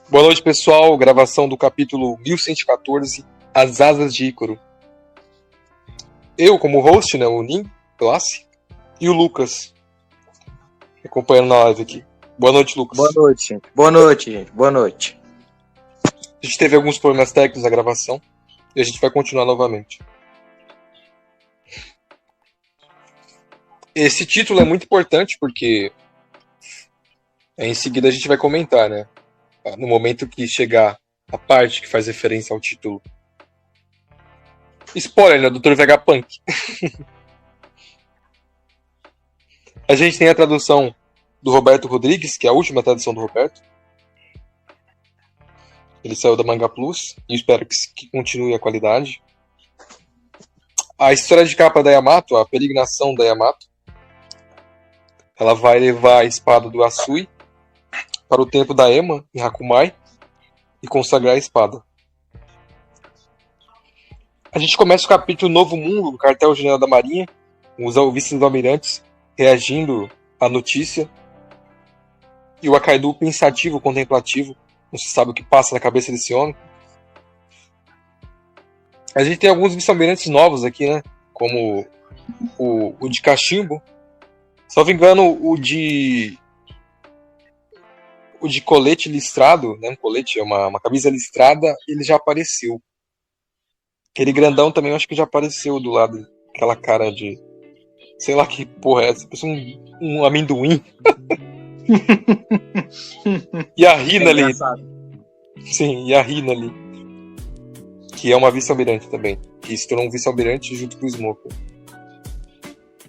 Boa noite, pessoal. Gravação do capítulo 1114, As Asas de Ícaro. Eu, como host, né, o Nin, classe, e o Lucas, acompanhando na live aqui. Boa noite, Lucas. Boa noite, gente. Boa noite, gente. Boa noite. A gente teve alguns problemas técnicos na gravação e a gente vai continuar novamente. Esse título é muito importante porque em seguida a gente vai comentar, né? No momento que chegar a parte que faz referência ao título. Spoiler, né? Dr. Vegapunk. A gente tem a tradução do Roberto Rodrigues, que é a última tradução do Roberto. Ele saiu da Manga Plus e espero que continue a qualidade. A história de capa da Yamato, a peregrinação da Yamato, ela vai levar a espada do Asui para o templo da Ema, em Hakumai, e consagrar a espada. A gente começa o capítulo Novo Mundo, do quartel-general da Marinha, com os vice-almirantes reagindo à notícia, e o Akaido pensativo, contemplativo, não se sabe o que passa na cabeça desse homem. A gente tem alguns vice-almirantes novos aqui, né? Como o de Cachimbo. Se não me engano, o de colete listrado, né? Um colete, uma camisa listrada, ele já apareceu. Aquele grandão também eu acho que já apareceu do lado. Aquela cara de... sei lá que porra é essa. Parece um amendoim. E a Rina ali. Sim, e a Rina ali. Que é uma vice-almirante também. Que se tornou um vice-almirante junto com o Smoker.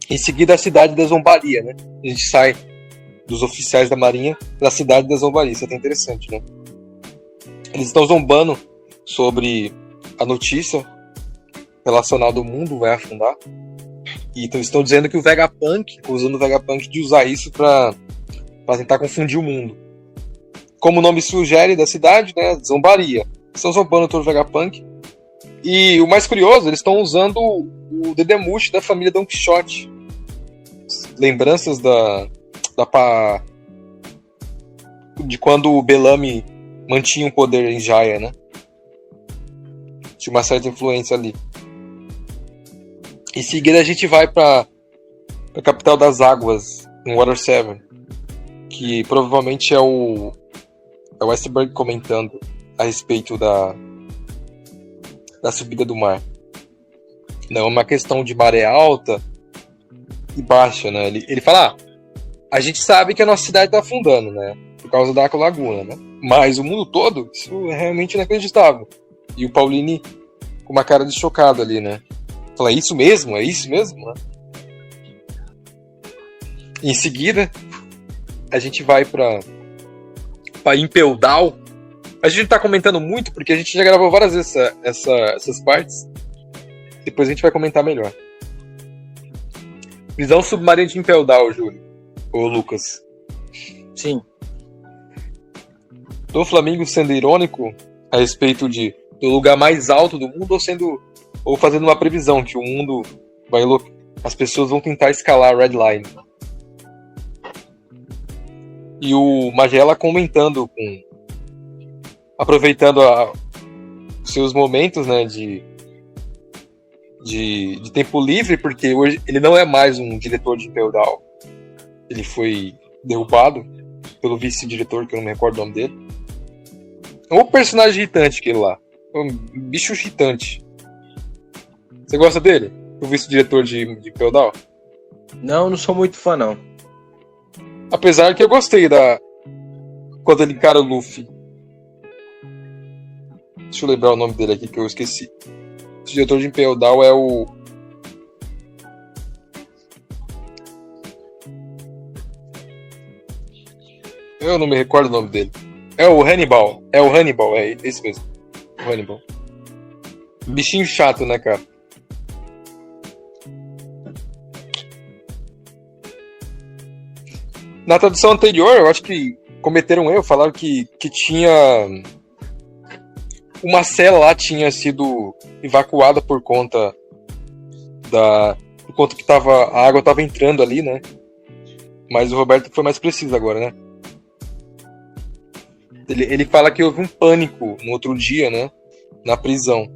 Em seguida, a cidade da Zombaria, né? A gente sai dos oficiais da Marinha da cidade da Zombaria. Isso é até interessante, né? Eles estão zombando sobre a notícia relacionada ao mundo vai afundar. E então estão dizendo que o Vegapunk, usando o Vegapunk de usar isso para tentar confundir o mundo. Como o nome sugere da cidade, né? Zombaria. Estão zombando todo o Vegapunk. E o mais curioso, eles estão usando o Dedemushi da família Don Quixote. Lembranças de quando o Bellamy mantinha o poder em Jaya, né? Tinha uma certa influência ali. Em seguida a gente vai para a capital das águas, em Water 7, que provavelmente é o Iceberg comentando a respeito da subida do mar. Não é uma questão de maré alta e baixa, né? Ele fala, a gente sabe que a nossa cidade está afundando, né? Por causa da Aqualaguna, né? Mas o mundo todo, isso é realmente inacreditável. E o Pauline com uma cara de chocado ali, né? Fala, é isso mesmo? É isso mesmo? Né? Em seguida, a gente vai para Impel Down. A gente não tá comentando muito, porque a gente já gravou várias vezes essas partes. Depois a gente vai comentar melhor. Visão submarina de Impel Down, Júlio. Ô, Lucas. Sim. Do Flamengo sendo irônico a respeito do lugar mais alto do mundo ou fazendo uma previsão que o mundo vai... as pessoas vão tentar escalar a Red Line. E o Magela comentando aproveitando seus momentos, né, de tempo livre, porque hoje ele não é mais um diretor de Impel Down. Ele foi derrubado pelo vice-diretor, que eu não me recordo o nome dele. É um personagem irritante aquele lá. Um bicho irritante. Você gosta dele? O vice-diretor de Impel Down? Não sou muito fã, não. Apesar que eu gostei quando ele encara o Luffy. Deixa eu lembrar o nome dele aqui que eu esqueci. O diretor de Impel Down é o... eu não me recordo o nome dele. É o Hannibal. É esse mesmo. O Hannibal. Bichinho chato, né, cara? Na tradução anterior, eu acho que cometeram um erro, falaram que tinha... uma cela lá tinha sido evacuada por conta que a água estava entrando ali, né? Mas o Roberto foi mais preciso agora, né? Ele fala que houve um pânico no outro dia, né? Na prisão.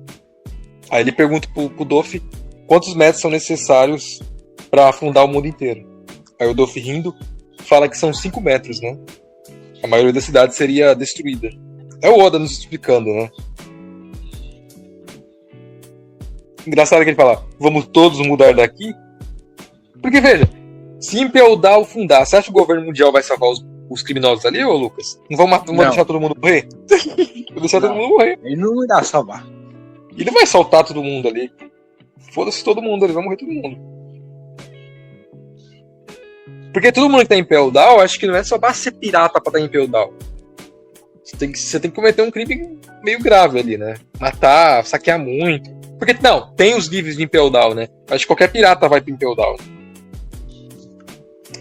Aí ele pergunta pro Doff quantos metros são necessários para afundar o mundo inteiro. Aí o Doff, rindo, fala que são 5 metros, né? A maioria da cidade seria destruída. É o Oda nos explicando, né? Engraçado que ele fala, vamos todos mudar daqui? Porque, veja, se Impel Down fundar, você acha que o governo mundial vai salvar os criminosos ali, ô Lucas? Não vão deixar todo mundo morrer? Vou deixar todo mundo morrer. Ele não irá salvar. Ele vai soltar todo mundo ali. Foda-se todo mundo ali, vai morrer todo mundo. Porque todo mundo que tá em Impel Down, acho que não é só basta ser pirata pra estar em Impel Down. Você tem que cometer um crime meio grave ali, né? Matar, saquear muito. Porque, não, tem os livros de Impel Down, né? Acho que qualquer pirata vai pro Impel Down.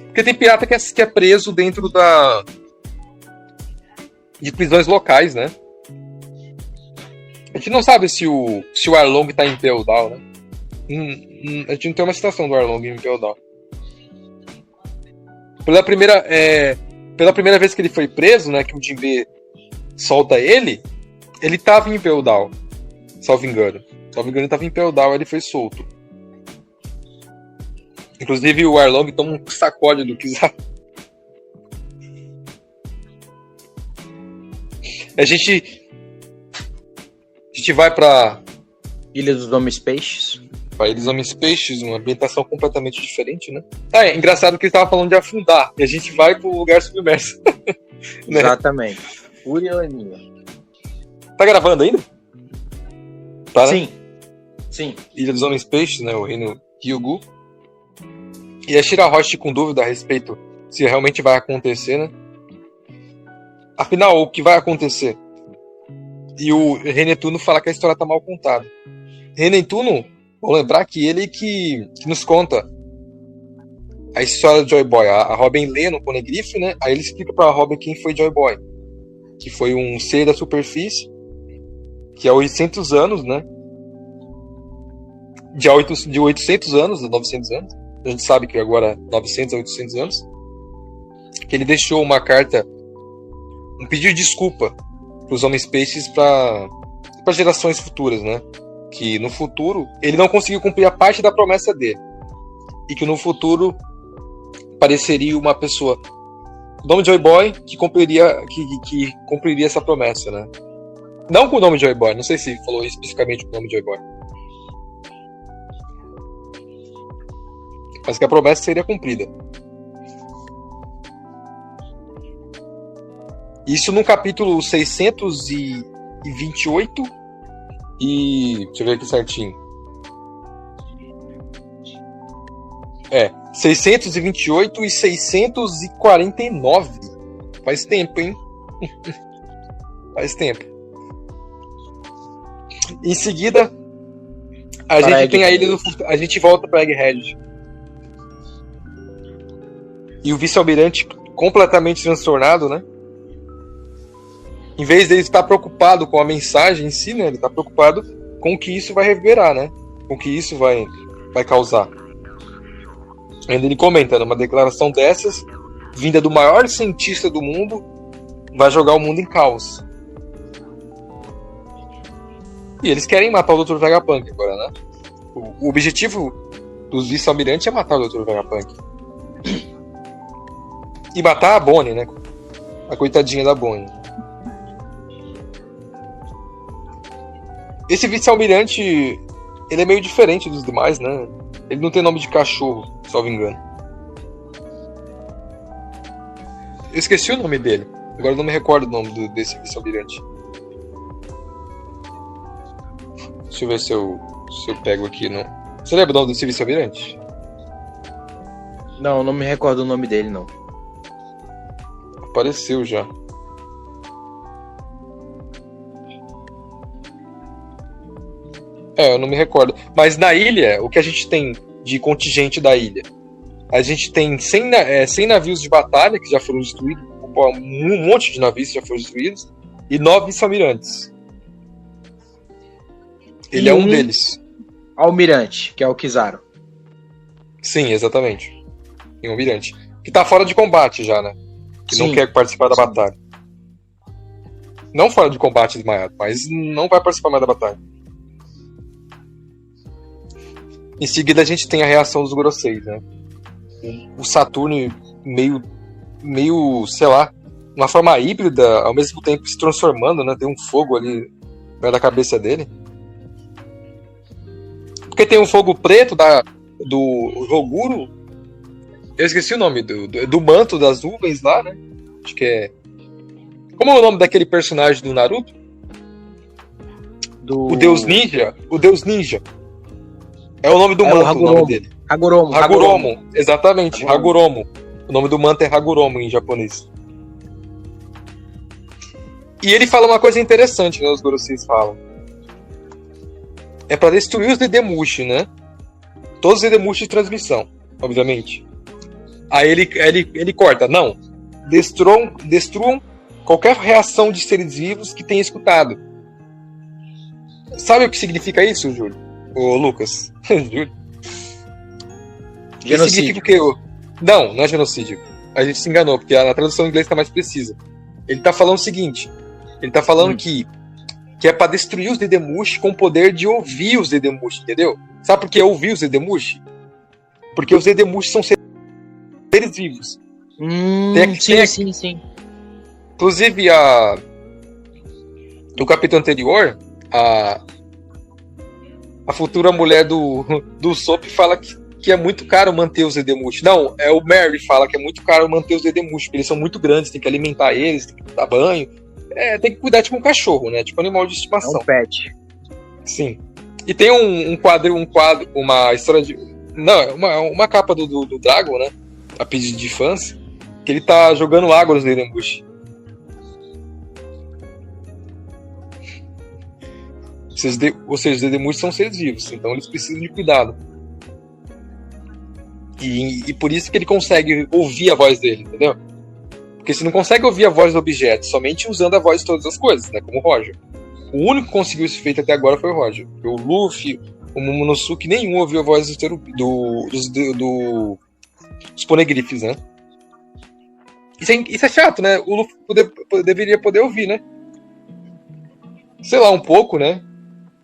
Porque tem pirata que é preso dentro de prisões locais, né? A gente não sabe se o Arlong tá em Impel Down, né? A gente não tem uma citação do Arlong em Impel Down. Pela primeira vez que ele foi preso, né? Que o Jinbe solta ele tava em Impel Down. Salvo engano, ele tava em Impel Down, ele foi solto. Inclusive o Arlong toma um sacode do Kizaru. A gente vai pra Ilha dos Homens Peixes. Pra Ilha dos Homens Peixes, uma ambientação completamente diferente, né? É engraçado que ele tava falando de afundar, e a gente vai pro lugar submerso. Né? Exatamente. Urianinha. Tá gravando ainda? Tá, né? Sim. Ilha dos Homens Peixes, né? O reino Hyugu. E a Shirahoshi com dúvida a respeito se realmente vai acontecer, né? Afinal, o que vai acontecer? E o Renetuno fala que a história tá mal contada. Renetuno, vou lembrar que ele que nos conta a história do Joy Boy. A Robin lê no Poneglyph, né? Aí ele explica pra Robin quem foi Joy Boy. Que foi um ser da superfície, que há 800 anos, né? De 800 anos, 900 anos. A gente sabe que agora 900 a 800 anos. Que ele deixou uma carta, um pedido de desculpa para os homens peixes para gerações futuras, né? Que no futuro ele não conseguiu cumprir a parte da promessa dele. E que no futuro apareceria uma pessoa, o nome de Joy Boy, que cumpriria essa promessa, né? Não com o nome de Joy Boy, não sei se falou especificamente com o nome de Joy Boy. Mas que a promessa seria cumprida. Isso no capítulo 628 e... deixa eu ver aqui certinho. 628 e 649. Faz tempo, hein? Faz tempo. Em seguida, a gente tem a ilha do futuro. A gente volta para Egghead. E o vice-almirante completamente transtornado, né? Em vez dele estar preocupado com a mensagem em si, né? Ele está preocupado com o que isso vai reverberar, né? Com o que isso vai causar. Ainda ele comenta, numa declaração dessas, vinda do maior cientista do mundo, vai jogar o mundo em caos. E eles querem matar o Dr. Vegapunk agora, né? O objetivo dos vice-almirantes é matar o Dr. Vegapunk. E matar a Bonnie, né? A coitadinha da Bonnie. Esse vice-almirante, ele é meio diferente dos demais, né? Ele não tem nome de cachorro, salvo engano. Eu esqueci o nome dele. Agora eu não me recordo o nome desse vice-almirante. Deixa eu ver se eu pego aqui. Não. Você lembra o nome desse vice-almirante? Não me recordo o nome dele, não. Apareceu já. Eu não me recordo. Mas na ilha, o que a gente tem de contingente da ilha? A gente tem 100 navios de batalha que já foram destruídos, um monte de navios que já foram destruídos, e 9 vice-almirantes. Ele é um deles. Almirante, que é o Kizaru. Sim, exatamente. E um almirante. Que tá fora de combate já, né? Que não quer participar da batalha. Não fora de combate desmaiado, mas não vai participar mais da batalha. Em seguida a gente tem a reação dos Gorosei, né? O Saturno meio, sei lá, uma forma híbrida, ao mesmo tempo se transformando, né? Tem um fogo ali perto da cabeça dele. Porque tem um fogo preto do Roguro. Eu esqueci o nome do manto das nuvens lá, né? Acho que é... Como é o nome daquele personagem do Naruto? O Deus Ninja? O Deus Ninja. É o nome do manto, o nome dele. Hagoromo. Exatamente, Hagoromo. O nome do manto é Hagoromo em japonês. E ele fala uma coisa interessante, né? Os Goroseis falam. É pra destruir os Dedemushi, né? Todos os Dedemushi de transmissão, obviamente. Aí ele corta. Não. Destruam qualquer reação de seres vivos que tenha escutado. Sabe o que significa isso, Júlio? Ô, Lucas? Júlio? Genocídio. Significa o quê? Não é genocídio. A gente se enganou, porque a tradução em inglês está mais precisa. Ele tá falando o seguinte. Ele tá falando que é pra destruir os Dedemushi com o poder de ouvir os Dedemushi, entendeu? Sabe por que ouvir os Dedemushi? Porque os Dedemushi são seres vivos. Sim. Inclusive, no capítulo anterior, a futura mulher do Sop fala que é muito caro manter os Dedemushi. Não, é o Mary fala que é muito caro manter os Dedemushi, porque eles são muito grandes, tem que alimentar eles, tem que dar banho. Tem que cuidar tipo um cachorro, né? Tipo um animal de estimação. É um pet. Sim. E tem um quadro, uma história de... Não, uma capa do Dragon, né? A pedido de fãs, que ele tá jogando água nos Dedemushi. Ou seja, os Dedemushi são seres vivos, então eles precisam de cuidado. E por isso que ele consegue ouvir a voz dele, entendeu? Porque você não consegue ouvir a voz do objeto, somente usando a voz de todas as coisas, né? Como o Roger. O único que conseguiu isso feito até agora foi o Roger. O Luffy, o Momonosuke, nenhum ouviu a voz dos Poneglyphs, né? Isso é chato, né? O Luffy deveria poder ouvir, né? Sei lá, um pouco, né?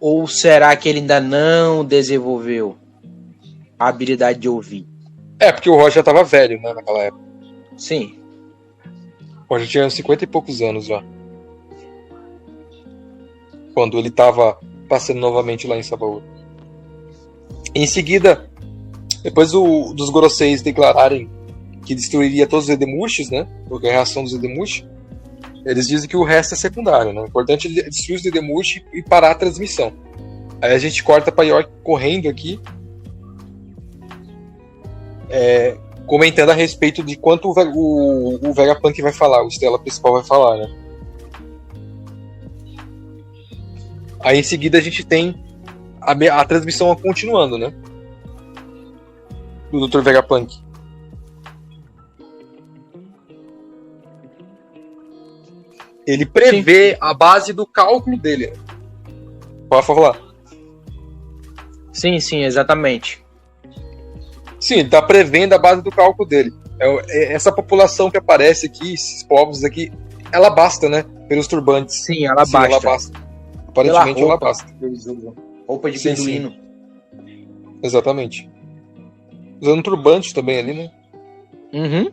Ou será que ele ainda não desenvolveu a habilidade de ouvir? Porque o Roger já tava velho, né, naquela época. Sim. O Roger tinha uns 50 e poucos anos já. Quando ele tava passando novamente lá em Sabaody. Em seguida, depois dos Goroseis declararem que destruiria todos os Dedemushis, né? Porque a reação dos Dedemushi, eles dizem que o resto é secundário, né? O importante é destruir os Dedemushi e parar a transmissão. Aí a gente corta pra York correndo aqui, comentando a respeito de quanto o Vegapunk vai falar, o Stella principal vai falar, né? Aí em seguida a gente tem a transmissão continuando, né? Do Dr. Vegapunk. Ele prevê a base do cálculo dele. Pode falar. Sim, exatamente. Sim, ele tá prevendo a base do cálculo dele. Essa população que aparece aqui, esses povos aqui, ela basta, né? Pelos turbantes. Sim, ela basta. Aparentemente ela basta. Roupa de beduíno. Exatamente. Usando turbante também ali, né? Uhum.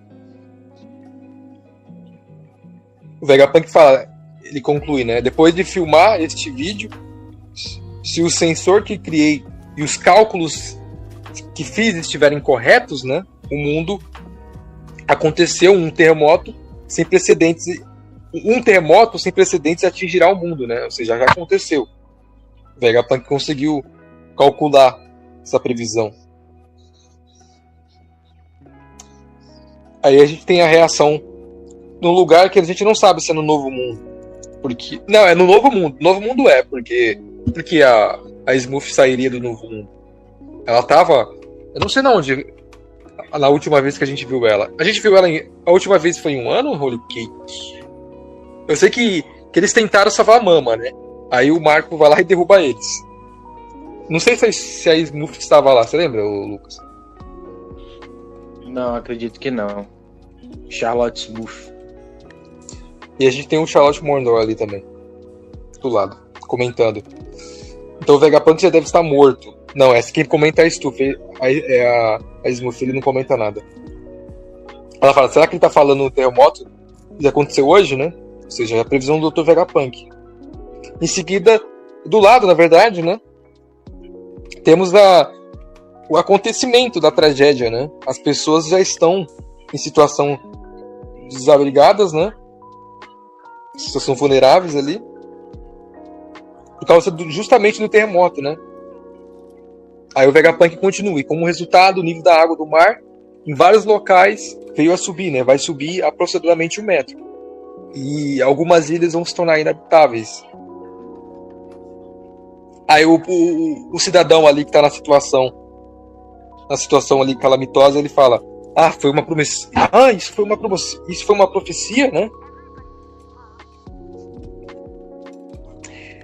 O Vegapunk fala, ele conclui, né? Depois de filmar este vídeo, se o sensor que criei e os cálculos que fiz estiverem corretos, né? O mundo aconteceu um terremoto sem precedentes. Um terremoto sem precedentes atingirá o mundo, né? Ou seja, já aconteceu. O Vegapunk conseguiu calcular essa previsão. Aí a gente tem a reação num lugar que a gente não sabe se é no Novo Mundo. Porque... Não, é no Novo Mundo. Novo Mundo porque a Smurf sairia do Novo Mundo. Ela tava... Eu não sei na onde... Na última vez que a gente viu ela. A gente viu ela a última vez foi em um ano, Holy Cake? Eu sei que eles tentaram salvar a Mama, né? Aí o Marco vai lá e derruba eles. Não sei se a Smurf estava lá. Você lembra, Lucas? Não, acredito que não. Charlotte Smurf. E a gente tem o Charlotte Morndor ali também, do lado, comentando. Então o Vegapunk já deve estar morto. Não, quem comenta é a Stuff, a Smurf, ele não comenta nada. Ela fala, será que ele tá falando no terremoto que aconteceu hoje, né? Ou seja, a previsão do Dr. Vegapunk. Em seguida, do lado, na verdade, né? Temos o acontecimento da tragédia, né? As pessoas já estão em situação desabrigadas, né? Situação vulneráveis ali. Por causa justamente do terremoto, né? Aí o Vegapunk continua. E como resultado, o nível da água do mar em vários locais veio a subir, né? Vai subir aproximadamente 1 metro. E algumas ilhas vão se tornar inabitáveis. Aí o cidadão ali que tá na situação ali calamitosa, ele fala: foi uma promessa. Isso foi uma profecia, né?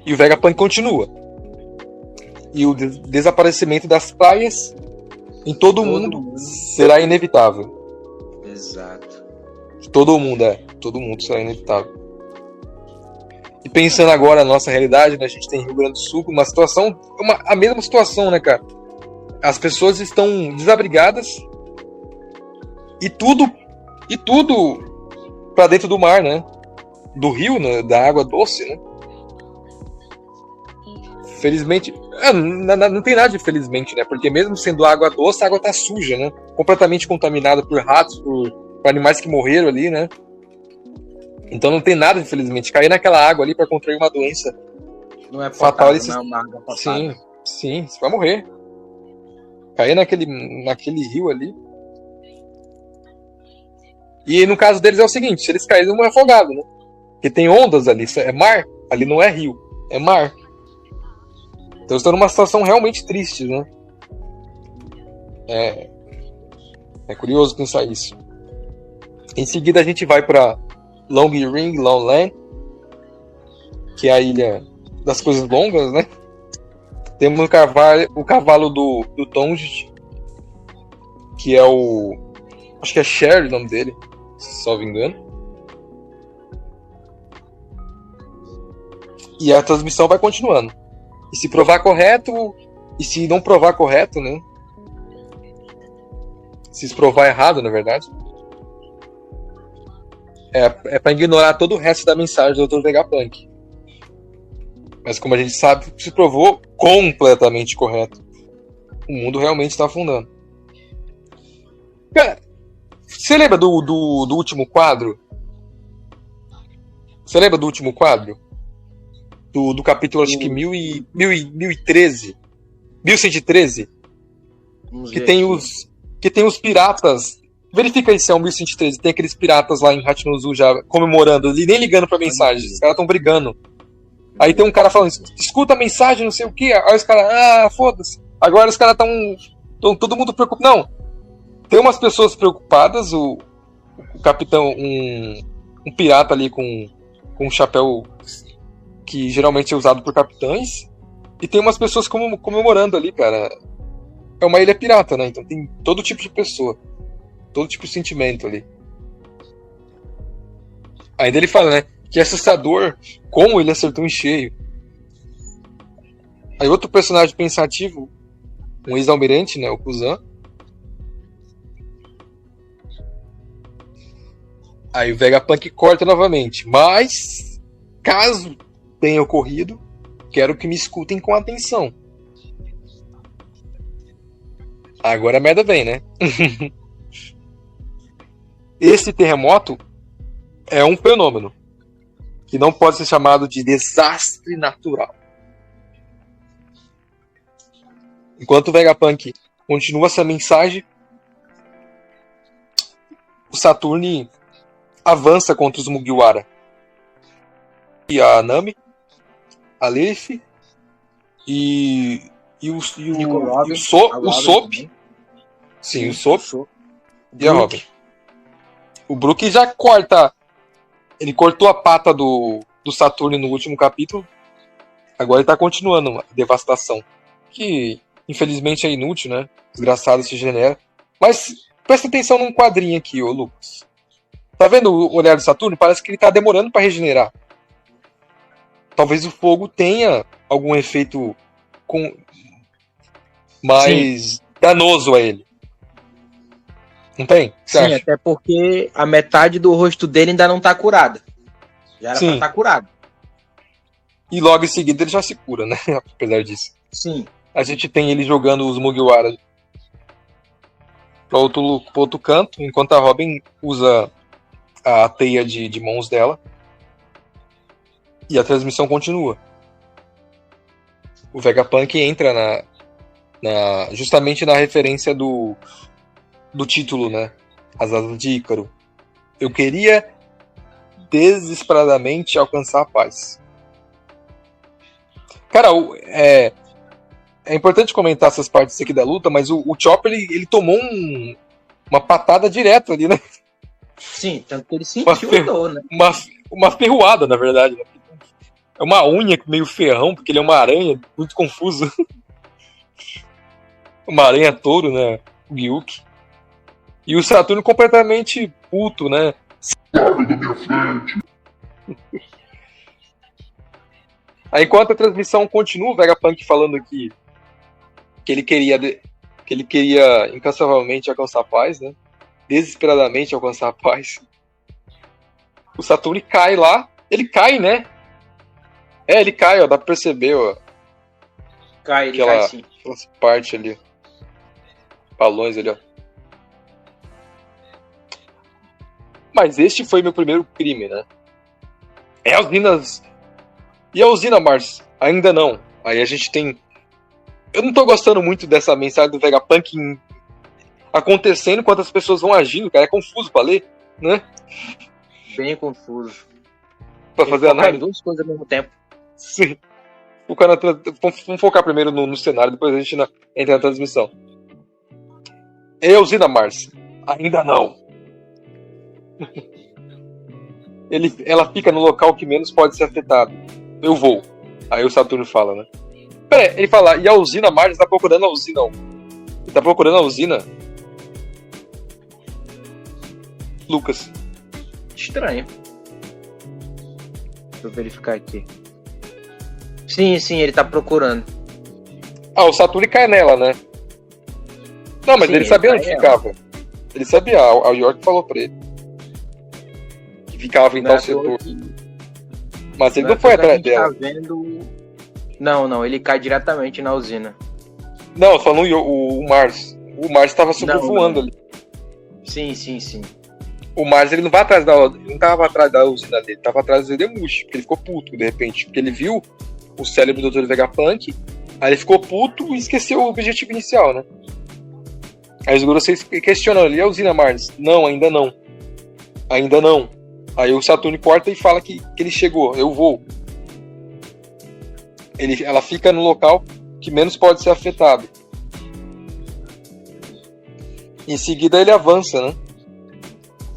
E o Vegapunk continua. E o desaparecimento das praias em todo o mundo será inevitável. Exato. Todo mundo será inevitável. E pensando agora na nossa realidade, né, a gente tem Rio Grande do Sul, uma situação, a mesma situação, né, cara? As pessoas estão desabrigadas e tudo para dentro do mar, né? Do rio, né, da água doce, né? Felizmente, não tem nada de felizmente, né? Porque mesmo sendo água doce, a água tá suja, né? Completamente contaminada por ratos, por animais que morreram ali, né? Então não tem nada, infelizmente. Cair naquela água ali para contrair uma doença não é fatal. Não é uma água potável. Sim, você vai morrer. Cair naquele rio ali. E no caso deles é o seguinte: se eles caírem, vão morrer afogados, né? Porque tem ondas ali, é mar. Ali não é rio, é mar. Então estão numa situação realmente triste, né? É curioso pensar isso. Em seguida a gente vai para Long Ring, Long Land, que é a ilha das coisas longas, né? Temos o cavalo do Tonji, que é acho que é Sherry o nome dele, se só me engano. E a transmissão vai continuando. E se provar correto, e se não provar correto, né? Se provar errado, na verdade, é para ignorar todo o resto da mensagem do Dr. Vegapunk. Mas como a gente sabe, se provou completamente correto. O mundo realmente está afundando. Cara, você lembra do último quadro? Você lembra do último quadro? Do capítulo, acho que 1113. 1113. Que tem os piratas. Verifica aí se é o 1113. Tem aqueles piratas lá em Hachinozu já comemorando e nem ligando pra mensagem. Os caras estão brigando. Aí tem um cara falando: escuta a mensagem, não sei o que. Aí os caras, foda-se. Agora os caras estão todo mundo preocupado. Não. Tem umas pessoas preocupadas. O capitão, um pirata ali com um chapéu que geralmente é usado por capitães, e tem umas pessoas comemorando ali, cara. É uma ilha pirata, né? Então tem todo tipo de pessoa, todo tipo de sentimento ali. Ainda ele fala, né, que é assustador como ele acertou em cheio. Aí outro personagem pensativo, um ex-almirante, né, o Kuzan. Aí o Vegapunk corta novamente, mas caso tenha ocorrido, quero que me escutem com atenção. Agora a merda vem, né? Esse terremoto é um fenômeno que não pode ser chamado de desastre natural. Enquanto o Vegapunk continua essa mensagem, o Saturne avança contra os Mugiwara. E a Nami, a Leif e o Sop. Sim, o Sop e a Robin. O Brook já corta. Ele cortou a pata do Saturno no último capítulo. Agora ele tá continuando a devastação. Que infelizmente é inútil, né? Desgraçado se genera. Mas presta atenção num quadrinho aqui, ô Lucas. Tá vendo o olhar do Saturno? Parece que ele tá demorando para regenerar. Talvez o fogo tenha algum efeito mais danoso a ele. Não tem? Sim, até porque a metade do rosto dele ainda não tá curada. Já era pra estar curado. E logo em seguida ele já se cura, né? Apesar disso. Sim. A gente tem ele jogando os Mugiwara para outro canto, enquanto a Robin usa a teia de mãos dela. E a transmissão continua. O Vegapunk entra justamente na referência do título, né? As Asas de Ícaro. Eu queria desesperadamente alcançar a paz. Cara, é importante comentar essas partes aqui da luta, mas o Chopper ele tomou uma patada direta ali, né? Sim, tanto que ele sentiu dor, né? Uma ferroada, na verdade. Né? É uma unha meio ferrão, porque ele é uma aranha, muito confuso. Uma aranha touro, né? O Gyuki. E o Saturno completamente puto, né? Aí, enquanto a transmissão continua, o Vegapunk falando que ele queria incansavelmente alcançar a paz, né? Desesperadamente alcançar a paz. O Saturno cai lá. Ele cai, né? Ele cai, ó. Dá pra perceber, ó. Cai, ele cai sim. Aquela parte ali. Balões ali, ó. Mas este foi meu primeiro crime, né? E a usina Mars? Ainda não. Aí a gente tem... Eu não tô gostando muito dessa mensagem do Vegapunk acontecendo enquanto as pessoas vão agindo, cara. É confuso pra ler, né? Bem confuso. Pra fazer análise. Duas coisas ao mesmo tempo. Sim. Vamos focar primeiro no cenário, depois a gente entra na transmissão. E a usina Mars? Ainda não. Ela fica no local que menos pode ser afetado. Eu vou. Aí o Saturno fala, né? Pera aí, ele fala, e a usina Mars tá procurando a usina? Ele tá procurando a usina? Lucas. Estranho. Deixa eu verificar aqui. Sim, ele tá procurando. O Saturno cai nela, né? Não, mas ele sabia onde ficava. Ele sabia, a York falou pra ele. Que ficava em tal setor. Mas ele não foi atrás dela. Tá vendo... Não, ele cai diretamente na usina. Não, falando o Mars. O Mars tava sobrevoando ali. Sim. O Mars ele não vai atrás ele não tava atrás da usina dele, tava atrás do Zedemush, porque ele ficou puto de repente, porque ele viu o cérebro do Dr. Vegapunk, aí ele ficou puto e esqueceu o objetivo inicial, né? Aí os Gorosei questionam ali, a usina Mars? Não, ainda não. Aí o Saturno corta e fala que ele chegou, eu vou. Ela fica no local que menos pode ser afetado. Em seguida ele avança, né?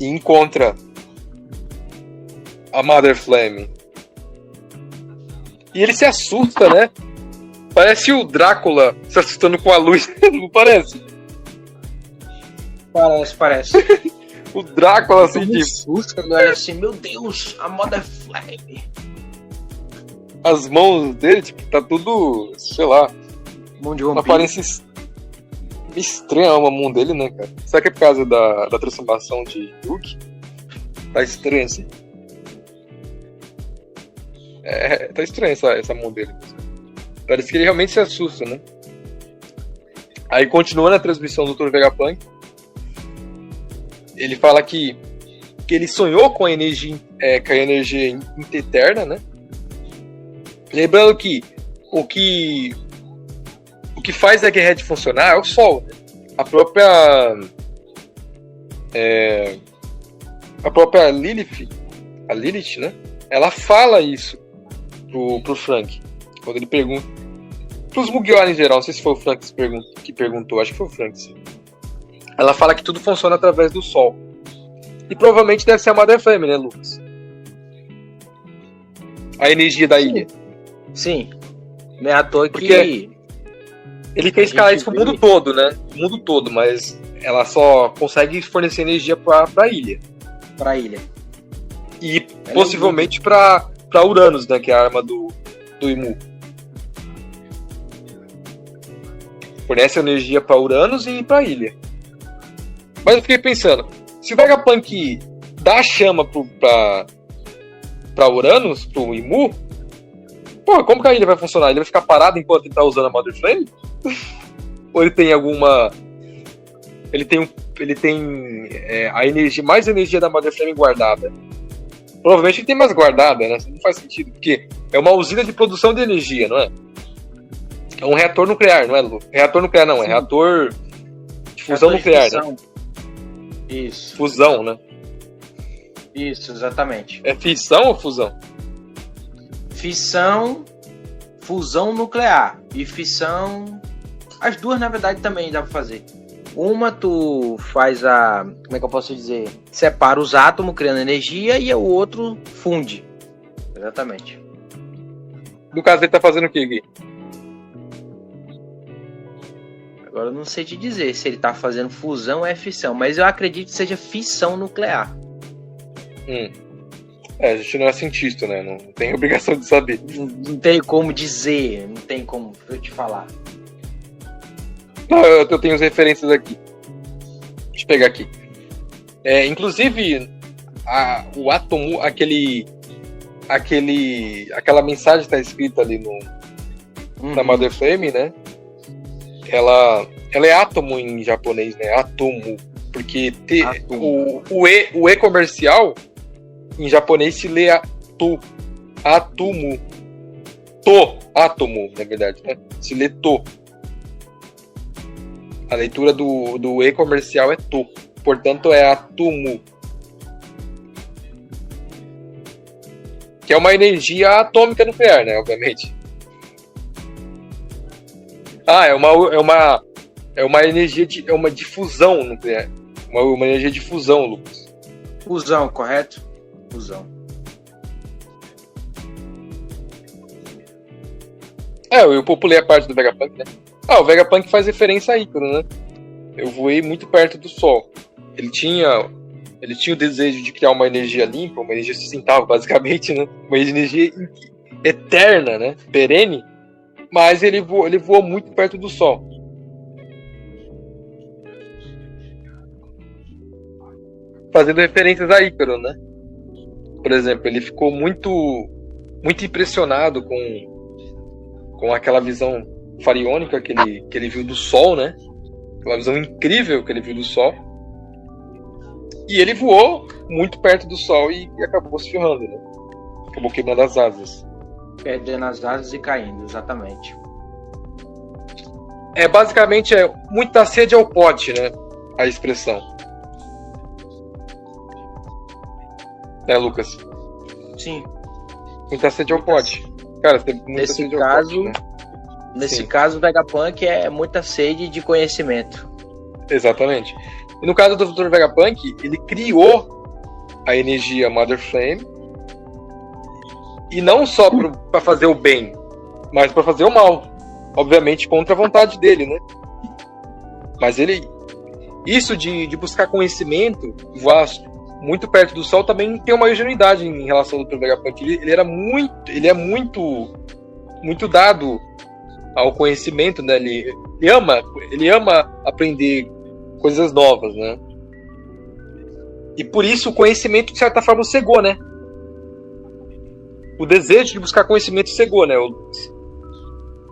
E encontra a Mother Flame. E ele se assusta, né? Parece o Drácula se assustando com a luz, não parece? Parece. O Drácula assim de susto, olha assim, meu Deus, a Mother Flame. As mãos dele, tipo, tá tudo, sei lá, mão de vampiro. Aparência estranha a mão dele, né, cara? Será que é por causa da transformação de Yuki? Tá estranho assim. Tá estranho essa mão dele. Parece que ele realmente se assusta, né? Aí continuando a transmissão do Dr. Vegapunk, ele fala que ele sonhou com a energia eterna, né? Lembrando que o que faz a Egghead funcionar é o Sol, né? A própria Lilith, né? Ela fala isso pro Frank, quando ele pergunta. Pros Mugiwara em geral, não sei se foi o Frank que perguntou, acho que foi o Frank, sim. Ela fala que tudo funciona através do Sol. E provavelmente deve ser a Mother Flame, né, Lucas? A energia da ilha. Sim. Não é à toa que... Porque ele quer escalar isso pro mundo todo, né? O mundo todo, mas ela só consegue fornecer energia pra ilha. Pra ilha. E Ela possivelmente pra Uranus, né? Que é a arma do Imu. Fornece energia pra Uranus e pra ilha. Mas eu fiquei pensando, se o Vegapunk dá a chama pra Uranus, pro Imu, pô, como que a ilha vai funcionar? Ele vai ficar parado enquanto ele tá usando a Mother Flame? Ou ele tem alguma... Ele tem a energia, mais energia da Mother Flame guardada? Provavelmente ele tem mais guardada, né? Isso não faz sentido, porque é uma usina de produção de energia, não é? É um reator nuclear, não é, Lu? Reator nuclear não, é reator de fusão nuclear, né? Isso. Fusão, né? Isso, exatamente. É fissão ou fusão? Fissão, fusão nuclear e fissão... As duas, na verdade, também dá pra fazer. Uma tu faz a... Como é que eu posso dizer? Separa os átomos criando energia e o outro funde. Exatamente. No caso, ele tá fazendo o quê, Gui? Agora eu não sei te dizer se ele tá fazendo fusão ou é fissão, mas eu acredito que seja fissão nuclear. A gente não é cientista, né? Não tem obrigação de saber. Não tem como dizer, não tem como eu te falar. Não, eu tenho as referências aqui. Deixa eu pegar aqui. Inclusive, o átomo, aquela mensagem está escrita ali na Mother Flame, né? Ela é átomo em japonês, né? Atomo. Porque o E comercial em japonês se lê atomo. Átomo, na verdade, né? Se lê to. A leitura do E comercial é to. Portanto, é atomo. Que é uma energia atômica nuclear, né? Obviamente. É uma energia é uma difusão nuclear. Uma energia de fusão, Lucas. Fusão, correto? Fusão. Eu populei a parte do Vegapunk, né? O Vegapunk faz referência a Ícaro, né? Eu voei muito perto do Sol. Ele tinha o desejo de criar uma energia limpa, uma energia sustentável, basicamente, né? Uma energia eterna, né? Perene. Mas ele voou muito perto do Sol. Fazendo referências a Ícaro, né? Por exemplo, ele ficou muito impressionado com aquela visão fariônica que ele viu do Sol, né? Aquela visão incrível que ele viu do Sol. E ele voou muito perto do Sol e acabou se ferrando, né? Acabou quebrando as asas. Perdendo as asas e caindo, exatamente. Basicamente, muita sede ao pote, né? A expressão. Né, Lucas? Sim. Muita sede ao pote. Cara, você tem muita sede ao pote, né? Nesse caso, o Vegapunk é muita sede de conhecimento. Exatamente. E no caso do Dr. Vegapunk, ele criou a energia Mother Flame, e não só para fazer o bem, mas para fazer o mal. Obviamente contra a vontade dele, né? Mas isso de buscar conhecimento vasto, muito perto do Sol, também tem uma ingenuidade em relação ao Dr. Vegapunk. Ele é muito dado ao conhecimento, né? Ele ama aprender coisas novas, né? E por isso o conhecimento, de certa forma, cegou, né? O desejo de buscar conhecimento cegou, né?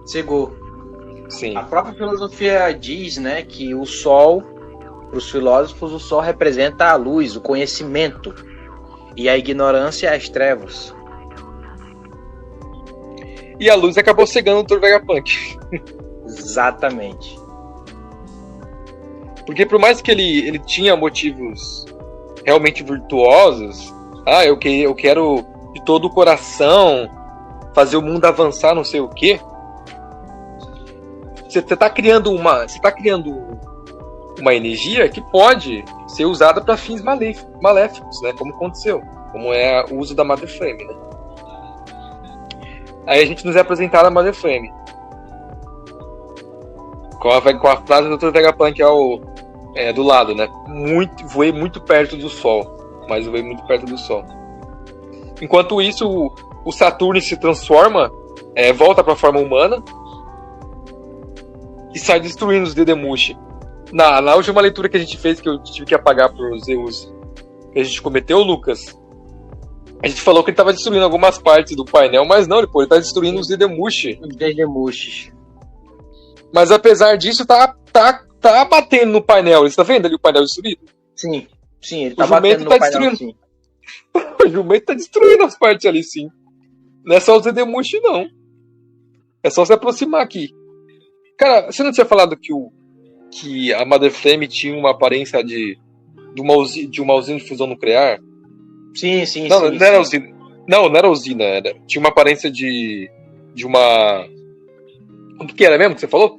Cegou. Sim. A própria filosofia diz, né, que o Sol, para os filósofos, o Sol representa a luz, o conhecimento, e a ignorância as trevas. E a luz acabou cegando o Dr. Vegapunk. Exatamente. Porque por mais que ele tinha motivos realmente virtuosos, eu quero de todo o coração fazer o mundo avançar, não sei o quê. Você está criando uma energia que pode ser usada para fins maléficos, né? Como aconteceu, como é o uso da Mother Flame, né? Aí a gente nos é apresentado a Mother Flame com a frase do Dr. Vegapunk do lado, né? Voei muito perto do Sol. mas veio muito perto do Sol. Enquanto isso, o Saturno se transforma, volta para a forma humana e sai destruindo os Dedemushi. Na última leitura que a gente fez, que eu tive que apagar por os erros que a gente cometeu, Lucas, a gente falou que ele estava destruindo algumas partes do painel, mas não, ele está destruindo os Dedemushi. Os Dedemushis. Mas apesar disso, tá batendo no painel. Você tá vendo ali o painel destruído? Sim, ele tá batendo no painel, sim. O jumento tá destruindo as partes ali, sim. Não é só os Dedemushi, não. É só se aproximar aqui. Cara, você não tinha falado que a Mother Flame tinha uma aparência de uma usina de fusão nuclear? Sim. Não era usina. Não era usina. Tinha uma aparência de uma... O que era mesmo que você falou?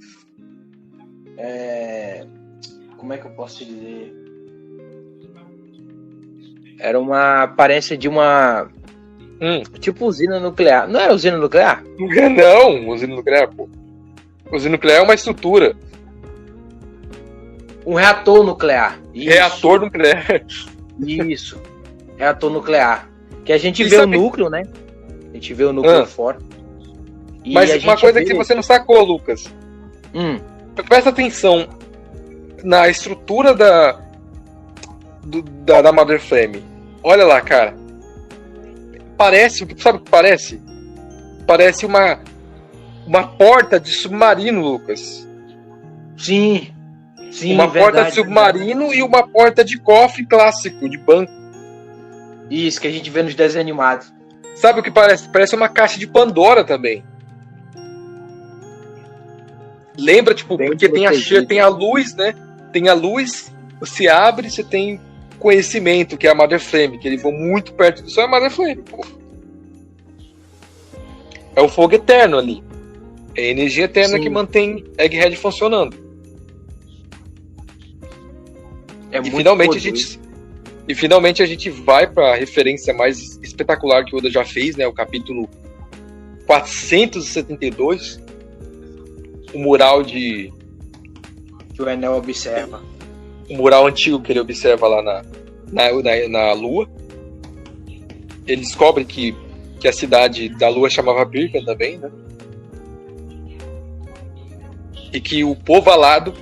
Como é que eu posso te dizer? Era uma aparência de uma... Tipo usina nuclear. Não era usina nuclear? Não, usina nuclear, pô. Usina nuclear é uma estrutura. Um reator nuclear. Isso. Reator nuclear. Isso. Reator nuclear. Que a gente vê o núcleo, né? A gente vê o núcleo fora. Mas uma coisa que você não sacou, Lucas. Presta atenção na estrutura da Mother Flame. Olha lá, cara. Sabe o que parece? Parece uma porta de submarino, Lucas. Sim, uma porta de submarino e uma porta de cofre clássico, de banco. Isso, que a gente vê nos desenhos animados. Sabe o que parece? Parece uma caixa de Pandora também. Lembra, tipo, bem porque tem a luz, né? Tem a luz, você abre, você tem conhecimento, que é a Mother Flame, que ele voa muito perto do Sol, é a Mother Flame, pô. É o fogo eterno ali. É a energia eterna que mantém Egghead funcionando. E finalmente a gente vai para a referência mais espetacular que o Oda já fez, né? O capítulo 472. O mural que o Enel observa. O mural antigo que ele observa lá na Lua. Ele descobre que a cidade da Lua chamava Birka também, né? E que o povo alado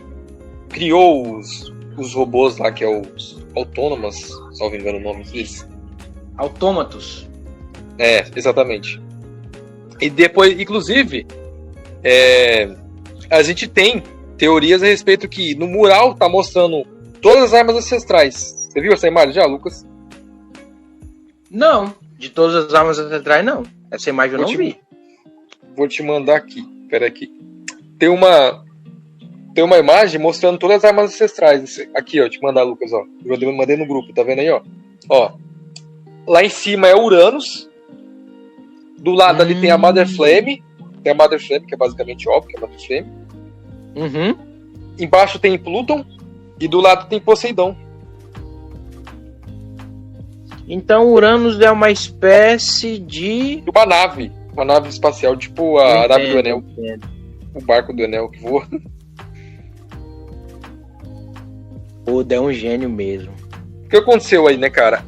criou os robôs lá, que é os autônomos, se não me engano o nome deles. Autômatos. Exatamente. E depois, inclusive, a gente tem teorias a respeito que no mural tá mostrando todas as armas ancestrais. Você viu essa imagem já, Lucas? Não, de todas as armas ancestrais não. Essa imagem eu não vi. Vou te mandar aqui, pera aqui. Tem uma imagem mostrando todas as armas ancestrais. Aqui, ó, te mandar, Lucas, ó. Eu mandei no grupo, tá vendo aí, ó? Ó. Lá em cima é Uranus. Do lado ali tem a Mother Flame. Tem a Mother Flame, que é basicamente óbvio que é a Mother Flame. Embaixo tem Pluton. E do lado tem Poseidon. Então Uranus é uma espécie de... Uma nave espacial, tipo a nave do Enel. O barco do Enel que voa. O Oda é um gênio mesmo. O que aconteceu aí, né, cara?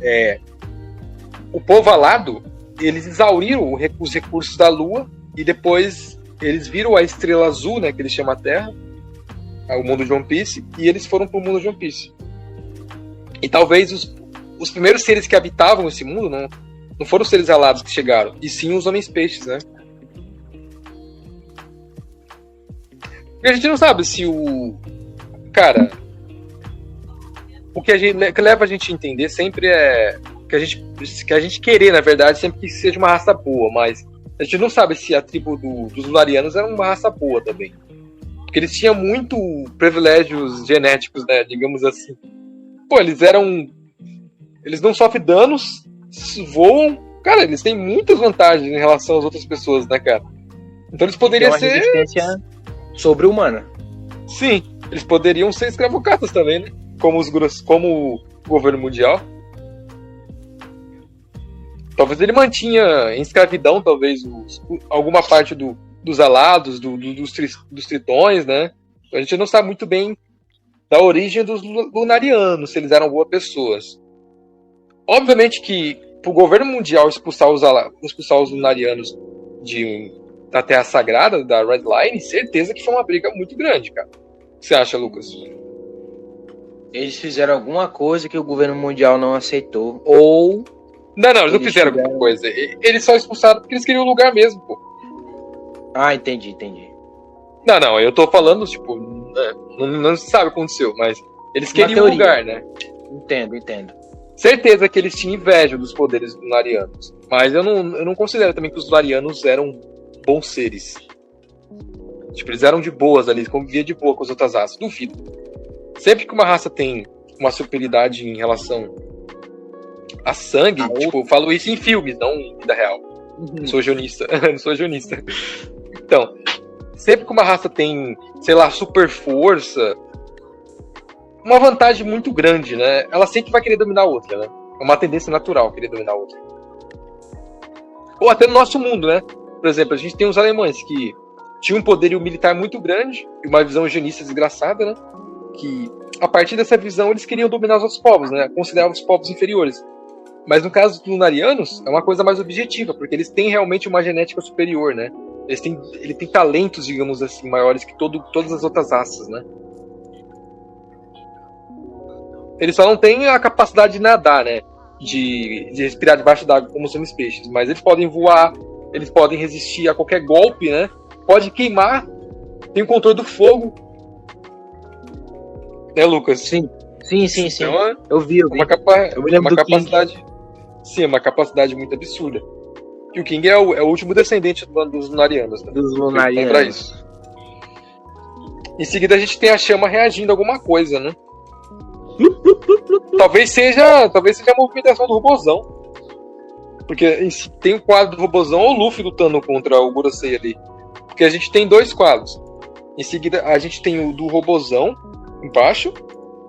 O povo alado, eles exauriram os recursos da Lua e depois eles viram a estrela azul, né, que eles chamam a Terra, o mundo de One Piece, e eles foram pro mundo de One Piece. E talvez os primeiros seres que habitavam esse mundo não foram os seres alados que chegaram, e sim os homens peixes, né? Porque a gente não sabe se Cara, o que leva a gente a entender sempre é que a gente querer, na verdade, sempre que seja uma raça boa, mas a gente não sabe se a tribo dos Lunarianos era uma raça boa também. Porque eles tinham muito privilégios genéticos, né? Digamos assim. Pô, eles não sofrem danos, voam. Cara, eles têm muitas vantagens em relação às outras pessoas, né, cara? Então eles poderiam ser... resistência sobre-humana. Sim, eles poderiam ser escravocatas também, né? Como o governo mundial. Talvez ele mantinha em escravidão, talvez, alguma parte dos alados, dos tritões, né? A gente não sabe muito bem da origem dos lunarianos, se eles eram boas pessoas. Obviamente que pro governo mundial expulsar os Lunarianos da Terra Sagrada, da Red Line, certeza que foi uma briga muito grande, cara. O que você acha, Lucas? Eles fizeram alguma coisa que o governo mundial não aceitou. Ou. Não, eles não fizeram alguma coisa. Eles só expulsaram porque eles queriam o lugar mesmo, pô. Ah, entendi. Não, eu tô falando, tipo, não se sabe o que aconteceu, mas eles queriam o lugar, né? Entendo. Certeza que eles tinham inveja dos poderes lunarianos. Mas eu não considero também que os lunarianos eram bons seres. Tipo, eles eram de boas ali, conviviam de boa com as outras raças. Duvido. Sempre que uma raça tem uma superioridade em relação a sangue, tipo, eu falo isso em filmes, não em vida real. Não sou jonista. Então, sempre que uma raça tem, sei lá, super força, uma vantagem muito grande, né? Ela sempre vai querer dominar a outra, né? É uma tendência natural querer dominar a outra. Ou até no nosso mundo, né? Por exemplo, a gente tem os alemães que tinham um poderio militar muito grande e uma visão eugenista desgraçada, né? Que a partir dessa visão eles queriam dominar os outros povos, né? Consideravam os povos inferiores. Mas no caso dos lunarianos, é uma coisa mais objetiva, porque eles têm realmente uma genética superior, né? Eles têm talentos, digamos assim, maiores que todas as outras raças, né? Eles só não têm a capacidade de nadar, né? De respirar debaixo d'água como são os peixes. Mas eles podem voar, eles podem resistir a qualquer golpe, né? Pode queimar, tem o controle do fogo. Né, Lucas? Sim. Então, eu vi. Eu me lembro uma capacidade. King. Sim, é uma capacidade muito absurda. E o King é o último descendente dos Lunarianos, né? Dos Lunarianos. Lembra isso. Em seguida a gente tem a chama reagindo a alguma coisa, né? Talvez seja a movimentação do Robozão. Porque tem o quadro do Robozão ou o Luffy lutando contra o Gorosei ali. Porque a gente tem dois quadros. Em seguida a gente tem o do Robozão embaixo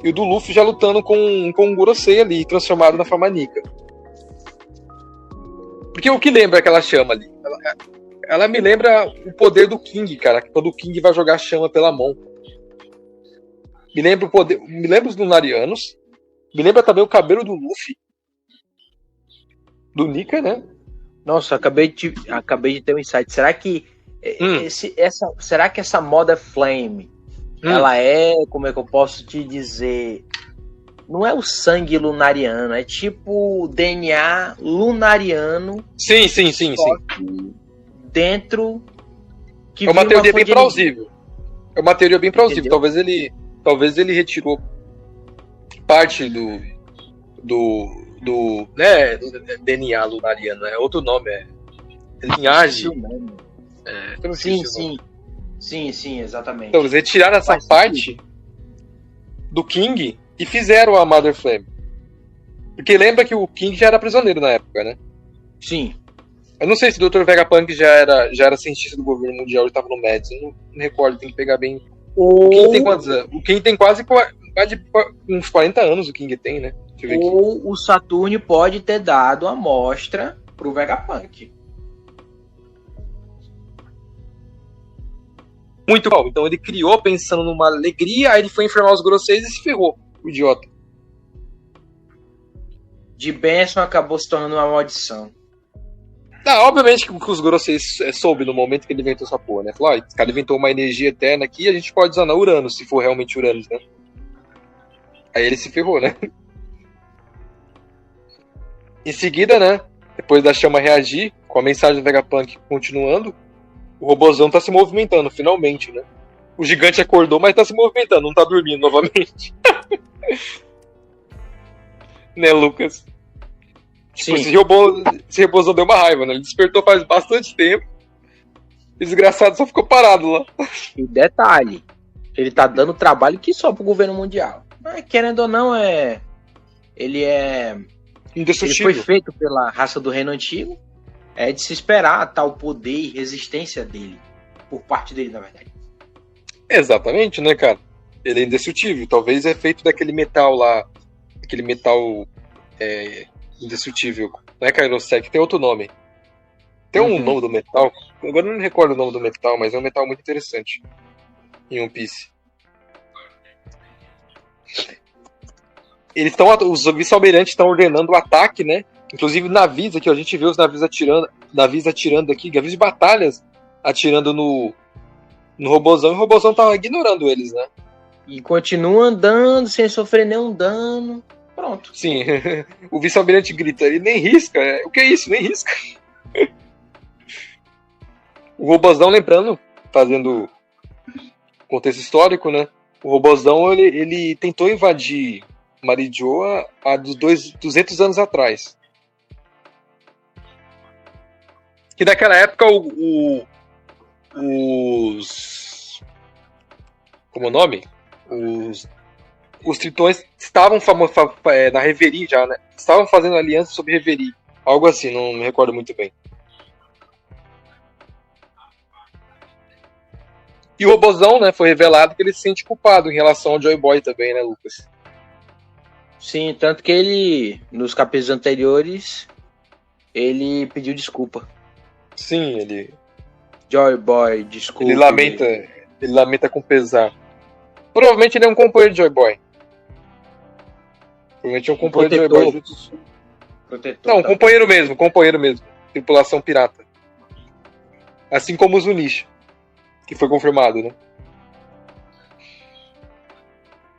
e o do Luffy já lutando com o Gorosei ali, transformado na forma Nika. Porque o que lembra aquela chama ali? Ela me lembra o poder do King, cara. Quando o King vai jogar chama pela mão. Me lembra os Lunarianos. Me lembra também o cabelo do Luffy. Do Nika, né? Nossa, acabei de ter um insight. Será que será que essa moda Flame ela é, como é que eu posso te dizer, não é o sangue lunariano, é tipo DNA lunariano. Sim. Dentro que é uma teoria bem plausível. É uma teoria bem plausível. Talvez ele retirou parte do DNA lunariano. É outro nome, é linhagem. Sim, exatamente. Então, eles retiraram essa parte do King e fizeram a Mother Flame. Porque lembra que o King já era prisioneiro na época, né? Sim. Eu não sei se o Dr. Vegapunk já era cientista do governo mundial e estava no Mads. Eu não me recordo, tem que pegar bem. O King tem quantos anos? O King tem quase uns 40 anos, o King tem, né? Ou o Saturno pode ter dado a amostra pro Vegapunk. Muito bom. Então ele criou pensando numa alegria, aí ele foi enfermar os Gorosseis e se ferrou, o idiota. De bênção acabou se tornando uma maldição. Obviamente que os Gorosseis soube no momento que ele inventou essa porra, né? Falou, esse cara inventou uma energia eterna aqui, a gente pode usar na Uranus, se for realmente Uranus, né? Aí ele se ferrou, né? Em seguida, né? Depois da chama reagir, com a mensagem do Vegapunk continuando, o Robozão tá se movimentando, finalmente, né? O gigante acordou, mas tá se movimentando, não tá dormindo novamente. Né, Lucas? Tipo, esse Robozão deu uma raiva, né? Ele despertou faz bastante tempo. O desgraçado só ficou parado lá. E detalhe, ele tá dando trabalho que só pro governo mundial. Mas, querendo ou não, ele foi feito pela raça do Reino Antigo. É de se esperar tal poder e resistência dele. Por parte dele, na verdade. Exatamente, né, cara? Ele é indestrutível. Talvez é feito daquele metal lá. Aquele metal indestrutível. Não é Kairosek, tem outro nome. Tem um nome do metal. Agora eu não me recordo o nome do metal, mas é um metal muito interessante. Em One Piece. os vice-almirantes estão ordenando o ataque, né? Inclusive navios aqui, ó, a gente vê os navios atirando aqui, navios de batalhas atirando no robozão, e o robozão tá ignorando eles, né? E continua andando sem sofrer nenhum dano. Pronto. Sim, o vice-almirante grita, ele nem risca. O que é isso? Nem risca. O robozão, lembrando, fazendo contexto histórico, né? O robozão, ele tentou invadir Marijoa há 200 anos atrás. Que naquela época como é o nome? Os tritões estavam na Reverie já, né? Estavam fazendo aliança sobre Reverie. Algo assim, não me recordo muito bem. E o robozão, né, foi revelado que ele se sente culpado em relação ao Joy Boy também, né, Lucas? Sim, tanto que ele, nos capítulos anteriores, ele pediu desculpa. Sim, ele... Joy Boy, desculpa. Ele lamenta com pesar. Provavelmente ele é um companheiro de Joy Boy. Provavelmente é um companheiro de Joy Boy juntos. Não, tá. companheiro mesmo. Tripulação pirata. Assim como o Zunisha, que foi confirmado, né?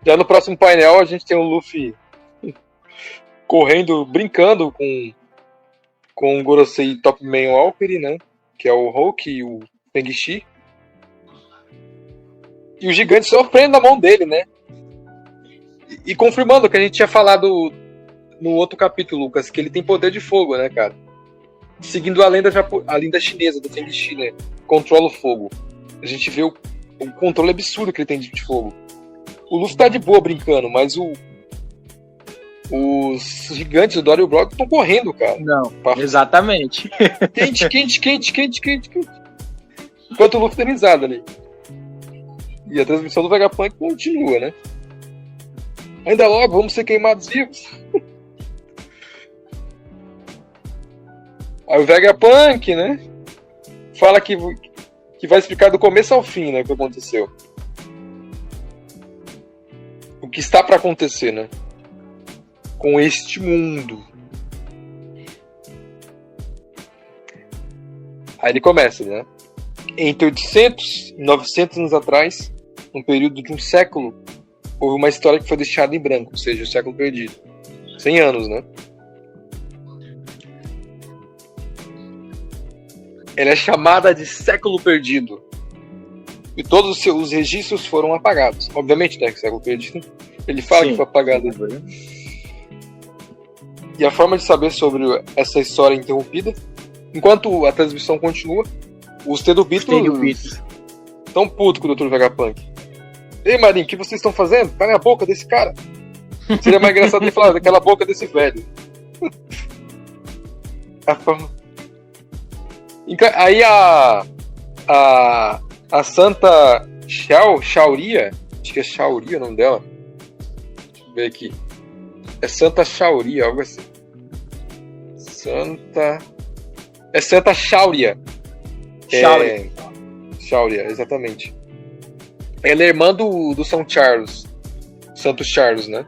Já no próximo painel a gente tem o Luffy correndo, brincando com o Gorosei Top Man Valkyrie, né? Que é o Hulk e o Feng-Shi. E o gigante sofrendo na mão dele, né? E confirmando o que a gente tinha falado no outro capítulo, Lucas, que ele tem poder de fogo, né, cara? Seguindo a lenda chinesa do Feng-Shi, né? Controla o fogo. A gente vê o controle absurdo que ele tem de fogo. O Luffy tá de boa brincando, mas os gigantes, o Dory e o Brock, estão correndo, cara. Não, exatamente. Quente. Enquanto o Luffy tá risado ali. E a transmissão do Vegapunk continua, né? Ainda logo, vamos ser queimados vivos. Aí o Vegapunk, né? Fala que vai explicar do começo ao fim, né? O que aconteceu. O que está para acontecer, né? Com este mundo. Aí ele começa, né? Entre 800 e 900 anos atrás, num período de um século, houve uma história que foi deixada em branco, ou seja, o século perdido. 100 anos, né? Ela é chamada de século perdido. E todos os seus registros foram apagados. Obviamente, né? Que século perdido. Ele fala que foi apagado. E a forma de saber sobre essa história interrompida, enquanto a transmissão continua, os Terubitos estão putos com o Dr. Vegapunk. Ei, Marinho, o que vocês estão fazendo? Cala a boca desse cara. Seria mais engraçado ele falar daquela boca desse velho. Aí a Santa Shauria, acho que é Shauria o nome dela. Deixa eu ver aqui. É Santa Shauria, algo assim. É Santa Shauria. Shauria, exatamente. Ela é irmã do São Charles. Santo Charles, né?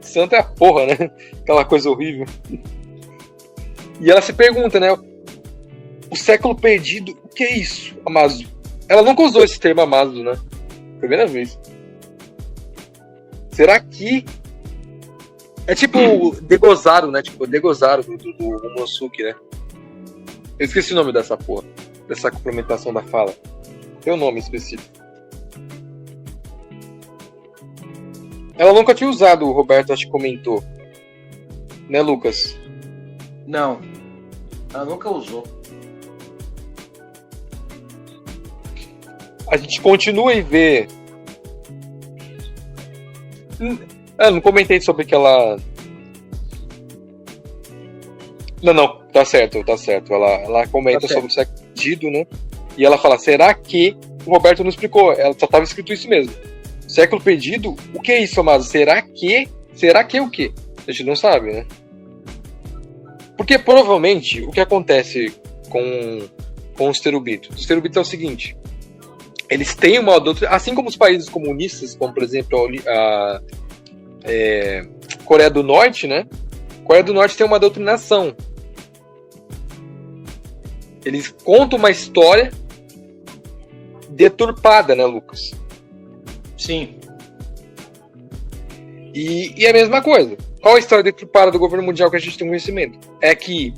Santa é a porra, né? Aquela coisa horrível. E ela se pergunta, né? O século perdido, o que é isso, Amazo? Ela nunca usou esse termo Amazo, né? Primeira vez. Será que... É tipo o Degozaro, né? Tipo o Degozaro do Momosuke, né? Eu esqueci o nome dessa porra. Dessa complementação da fala. Tem um nome específico. Ela nunca tinha usado, o Roberto acho que comentou. Né, Lucas? Não. Ela nunca usou. A gente continua e vê. Eu não comentei sobre que ela. Não, tá certo. Ela comenta sobre o século perdido, né? E ela fala, será que... O Roberto não explicou, ela só tava escrito isso mesmo. Século perdido? O que é isso, Amado? Será que o quê? A gente não sabe, né? Porque provavelmente o que acontece com os Terubitos? Os Terubitos é o seguinte, eles têm uma doutrina, assim como os países comunistas, como por exemplo Coreia do Norte, né? Coreia do Norte tem uma doutrinação. Eles contam uma história deturpada, né, Lucas? Sim. E é a mesma coisa. Qual a história deturpada do governo mundial que a gente tem conhecimento? É que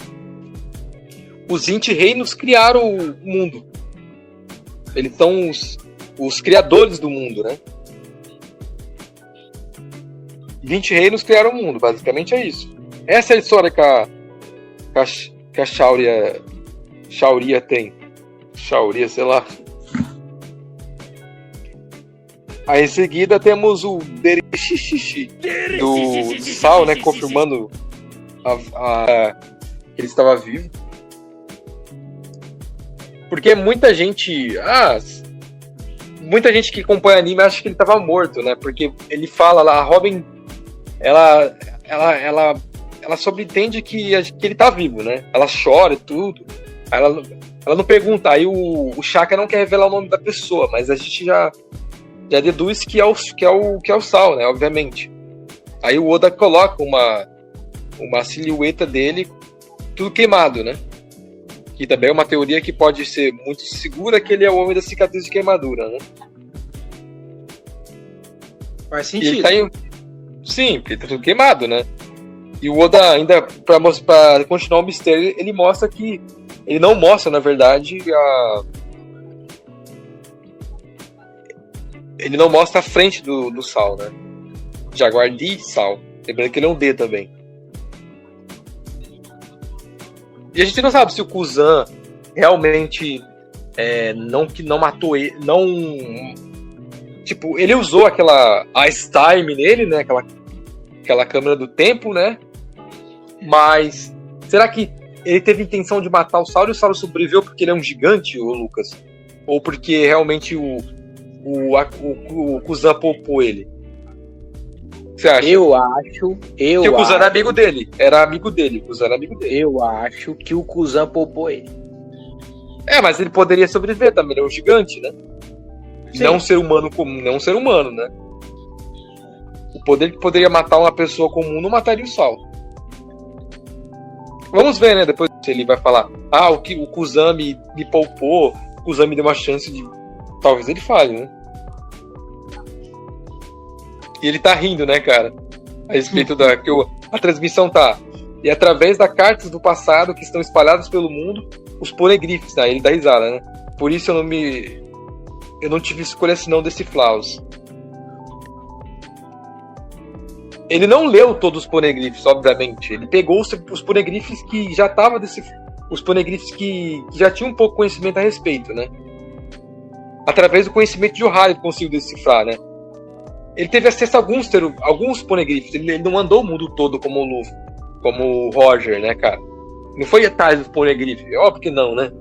os 20 reinos criaram o mundo. Eles são os criadores do mundo, né? 20 reinos criaram o mundo, basicamente é isso. Essa é a história que a Shaoria tem. Shaoria, sei lá. Aí em seguida temos o Derechichichi do Sal, né? Confirmando que ele estava vivo. Porque muita gente que acompanha anime acha que ele estava morto, né? Porque ele fala lá, a Robin, ela sobreentende que ele tá vivo, né? Ela chora e tudo. Aí ela não pergunta. Aí o Shaka não quer revelar o nome da pessoa, mas a gente já deduz que é o Sal, né? Obviamente. Aí o Oda coloca uma silhueta dele tudo queimado, né? Que também é uma teoria que pode ser muito segura, que ele é o homem da cicatriz de queimadura, né? Faz sentido. Sim, porque tá tudo queimado, né? E o Oda ainda, pra continuar o mistério, ele mostra que... Ele não mostra, na verdade, Ele não mostra a frente do Sal, né? Jaguar de Sal. Lembrando que ele é um D também. E a gente não sabe se o Kuzan realmente não matou ele. Não. Tipo, ele usou aquela Ice Time nele, né? Aquela câmera do tempo, né? Mas será que ele teve intenção de matar o Saulo e o Saulo sobreviveu porque ele é um gigante, ô Lucas? Ou porque realmente o Kuzan poupou ele? O que você acha? Eu acho. Porque o Kuzan era amigo dele. O Kuzan era amigo dele. Eu acho que o Kuzan poupou ele. Mas ele poderia sobreviver também, ele é um gigante, né? Sim. Não um ser humano comum, não um ser humano, né? O poder que poderia matar uma pessoa comum não mataria o Saulo. Vamos ver, né? Depois ele vai falar: o Kuzan me poupou, o Kuzan me deu uma chance de. Talvez ele fale, né? E ele tá rindo, né, cara? A respeito da. Que a transmissão tá. E através das cartas do passado que estão espalhadas pelo mundo, os ponegrifes, né? Ele dá risada, né? Por isso eu não tive escolha senão decifrá-los. Ele não leu todos os ponegrifes, obviamente. Ele pegou os ponegrifes que já estavam os ponegrifes que já tinham um pouco de conhecimento a respeito, né? Através do conhecimento de Ohara ele conseguiu decifrar, né? Ele teve acesso a alguns ponegrifes. Ele não andou o mundo todo como o Luffy, como o Roger, né, cara? Não foi atrás dos ponegrifes. Óbvio que não, né?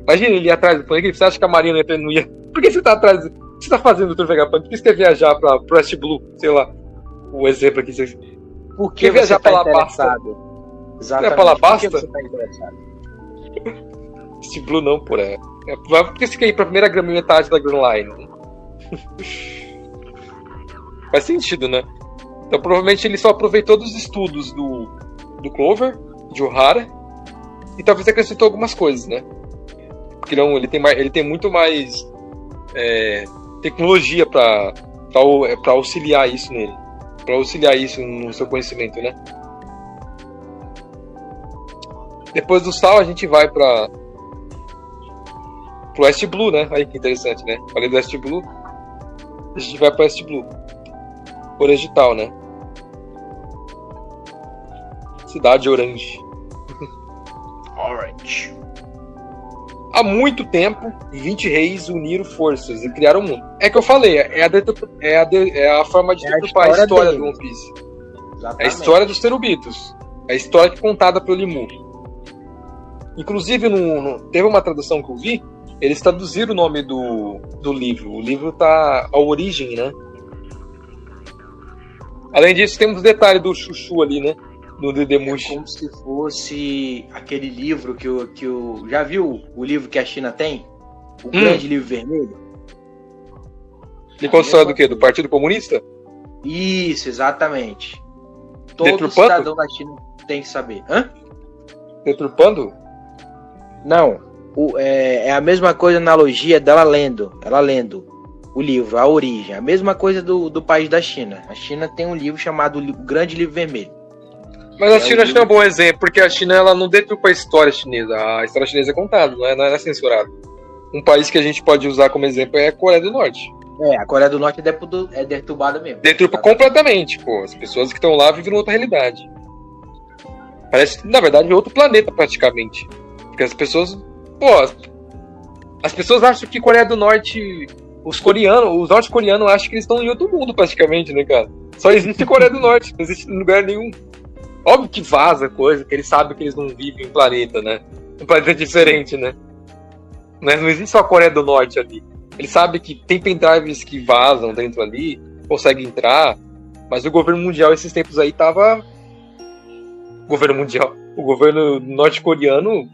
Imagina ele ir atrás do ponegrifes. Você acha que a Marina não ia... Por que você tá atrás? O que você tá fazendo, Dr. Vegapunk? Por que você quer viajar pro West Blue? Sei lá. O exemplo aqui. Por que viajar você tá pra interessado? Exatamente. Pra Alabasta? Por que você tá interessado? West Blue não, por aí. Porque você quer ir pra primeira metade da Grand Line? Faz sentido, né? Então provavelmente ele só aproveitou dos estudos do Clover, de Ohara, e talvez acrescentou algumas coisas, né? Porque ele tem muito mais tecnologia para auxiliar isso nele. Para auxiliar isso no seu conhecimento, né? Depois do Sal a gente vai pro West Blue, né? Aí que interessante, né? Falei do West Blue. A gente vai pro West Blue. Origital, né? Cidade Orange. Orange. Há muito tempo, 20 reis uniram forças e criaram um mundo. É que eu falei, é a forma de deturpar a história do One Piece. Exatamente. É a história dos Terubitos. É a história contada pelo Limu. Inclusive, teve uma tradução que eu vi, eles traduziram o nome do livro. O livro tá a origem, né? Além disso, temos o detalhe do Chuchu ali, né? No Dedemushi. É como se fosse aquele livro que o já viu o livro que a China tem? O grande livro vermelho? Ele constrói do quê? Do Partido Comunista? Isso, exatamente. Todo Deturpando? cidadão da China tem que saber. Hã? Deturpando? Não. É a mesma coisa, analogia dela lendo. Ela lendo o livro, A Origem. A mesma coisa do país da China. A China tem um livro chamado O Grande Livro Vermelho. Mas a China acho que é um bom exemplo, porque a China ela não deturpa a história chinesa. A história chinesa é contada, não é censurada. Um país que a gente pode usar como exemplo é a Coreia do Norte. A Coreia do Norte é deturbada mesmo. Deturpa completamente, pô. As pessoas que estão lá vivem outra realidade. Parece, na verdade, outro planeta praticamente. Porque as pessoas, pô, as pessoas acham que Coreia do Norte, os norte-coreanos acham que eles estão em outro mundo praticamente, né, cara? Só existe Coreia do Norte, não existe lugar nenhum. Óbvio que vaza coisa, que eles sabem que eles não vivem em um planeta, né? Um planeta diferente, né? Mas não existe só a Coreia do Norte ali. Eles sabem que tem pendrives que vazam dentro ali, conseguem entrar, mas o governo mundial esses tempos aí tava... O governo norte-coreano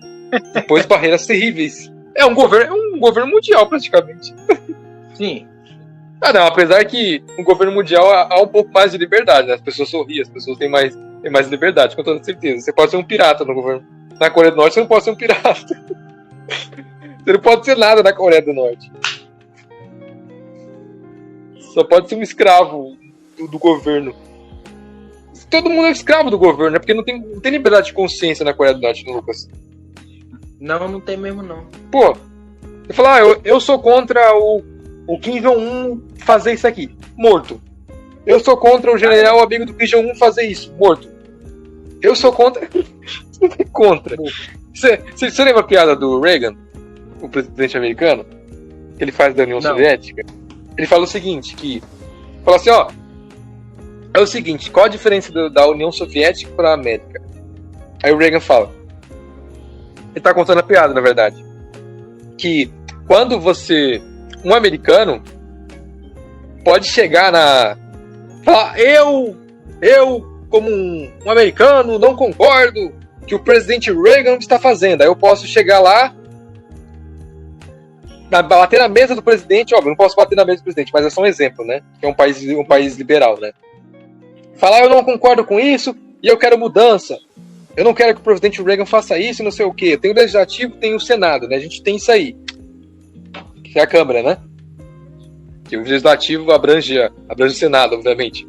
impôs barreiras terríveis. É um governo mundial, praticamente. Sim. Ah, não, apesar que no governo mundial há um pouco mais de liberdade, né? As pessoas sorriem, as pessoas têm mais liberdade, com toda certeza. Você pode ser um pirata no governo. Na Coreia do Norte você não pode ser um pirata. Você não pode ser nada na Coreia do Norte. Só pode ser um escravo do governo. Todo mundo é escravo do governo, né? Porque não tem liberdade de consciência na Coreia do Norte, não, Lucas? Não tem mesmo, não. Pô, você fala, eu sou contra o Kim Jong-un fazer isso aqui. Morto. Eu sou contra o general amigo do Kim Jong-un fazer isso. Morto. Eu sou contra... Você não é contra. Você lembra a piada do Reagan, o presidente americano? Que ele faz da União Soviética? Ele fala o seguinte, fala assim, ó, é o seguinte, qual a diferença da União Soviética para a América? Aí o Reagan fala, ele tá contando a piada, na verdade, que quando um americano pode chegar falar, eu como um americano não concordo que o presidente Reagan está fazendo, aí eu posso chegar lá, bater na mesa do presidente, óbvio, não posso bater na mesa do presidente, mas é só um exemplo, né? Que é um país liberal, né? Falar, eu não concordo com isso e eu quero mudança. Eu não quero que o presidente Reagan faça isso e não sei o quê. Tem o Legislativo, tem o Senado, né? A gente tem isso aí. Que é a Câmara, né? Que o Legislativo abrange o Senado, obviamente.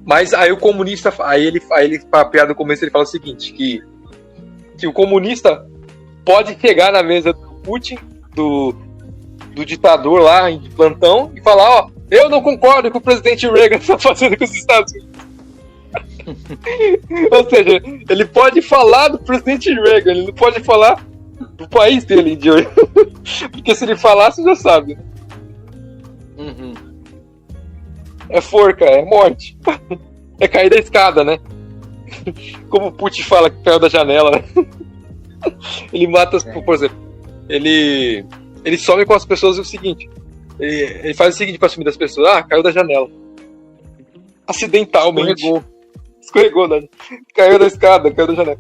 Mas aí o comunista, a piada do começo, ele fala o seguinte, que o comunista pode chegar na mesa do Putin, do ditador lá em plantão, e falar, ó, eu não concordo com o presidente Reagan está fazendo com os Estados Unidos. Ou seja, ele pode falar do presidente Reagan, ele não pode falar do país dele de hoje. Porque se ele falar, você já sabe. Uhum. É forca, é morte. É cair da escada, né? Como o Putin fala que caiu da janela, né? Ele mata, por exemplo, ele some com as pessoas e o seguinte, ele faz o seguinte pra sumir das pessoas, caiu da janela. Acidentalmente. Escorregou, né? Caiu da escada, caiu da janela.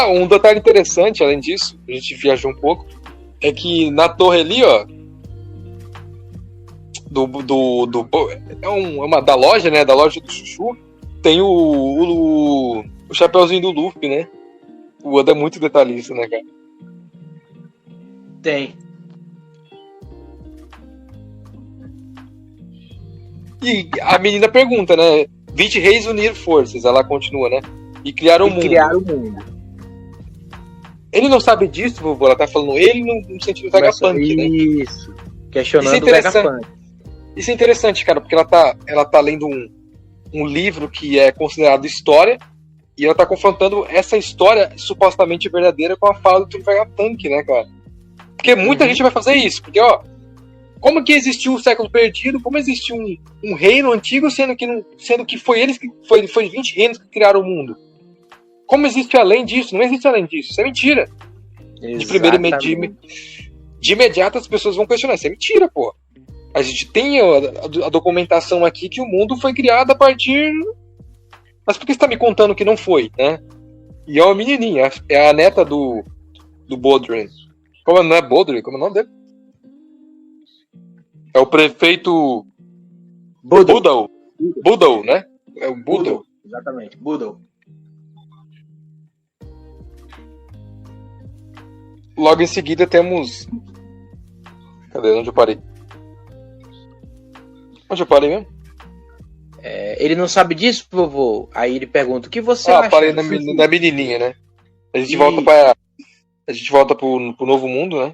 Um detalhe interessante, além disso, a gente viajou um pouco, é que na torre ali, ó, da loja, né? Da loja do Chuchu, tem o chapeuzinho do Luffy, né? O Oda é muito detalhista, né, cara? Tem. E a menina pergunta, né? 20 reis uniram forças, ela continua, né? E criaram o mundo. Ele não sabe disso, vovô? Ela tá falando ele no sentido do Vegapunk, né? Isso. Questionando o Vegapunk. Isso é interessante, cara, porque ela tá lendo um livro que é considerado história, e ela tá confrontando essa história supostamente verdadeira com a fala do Vegapunk, né, cara? Porque muita gente vai fazer isso, porque, ó, como que existiu o século perdido, como existiu um reino antigo, sendo que foi eles que foi 20 reinos que criaram o mundo? Como existe além disso? Não existe além disso, isso é mentira. De imediato as pessoas vão questionar, isso é mentira, pô. A gente tem a documentação aqui que o mundo foi criado a partir... Mas por que você tá me contando que não foi, né? E é uma menininha, é a neta do Bodrin. Como não é Bodrin? Como é o nome dele? É o prefeito Budal. Budal, né? É o Budal. Exatamente, Budal. Logo em seguida temos... Cadê? Onde eu parei? Onde eu parei mesmo? Ele não sabe disso, vovô? Aí ele pergunta, o que você acha? Parei na menininha, né? A gente volta pro Novo Mundo, né?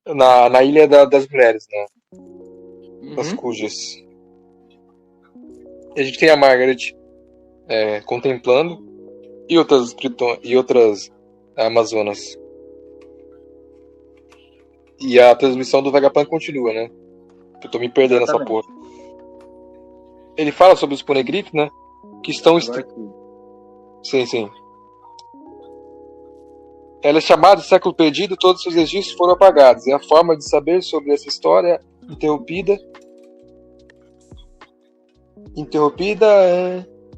Na Ilha das Mulheres, né? Das Cujas. E a gente tem a Margaret contemplando e outras Amazonas. E a transmissão do Vegapunk continua, né? Eu tô me perdendo nessa porra. Ele fala sobre os Poneglyphs, né? Que estão... Sim. Ela é chamada de século perdido, todos os seus registros foram apagados. É a forma de saber sobre essa história interrompida.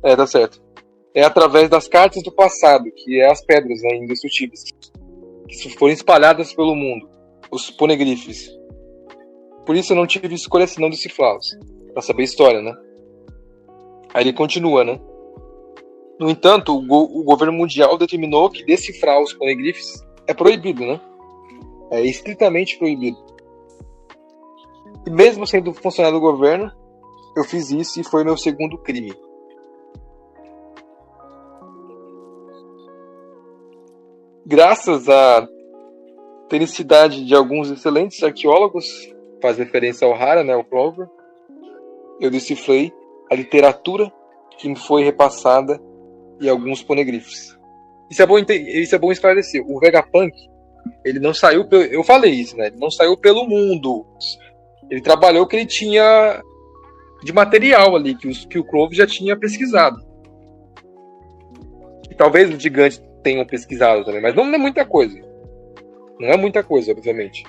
Tá certo. É através das cartas do passado, que é as pedras, né, indestrutíveis, que foram espalhadas pelo mundo, os Poneglyphs. Por isso eu não tive escolha senão decifrá-los, pra saber a história, né? Aí ele continua, né? No entanto, o governo mundial determinou que decifrar os Poneglyphs é proibido, né? É estritamente proibido. E mesmo sendo funcionário do governo, eu fiz isso e foi meu segundo crime. Graças à tenacidade de alguns excelentes arqueólogos, faz referência ao Hara, né, ao Clover, eu decifrei a literatura que me foi repassada e alguns Poneglyphs. Isso é bom esclarecer. O Vegapunk, ele não saiu pelo... Eu falei isso, né? Ele não saiu pelo mundo. Ele trabalhou o que ele tinha de material ali, que o Clover já tinha pesquisado. E talvez os gigantes tenham pesquisado também, mas não é muita coisa. Não é muita coisa, obviamente.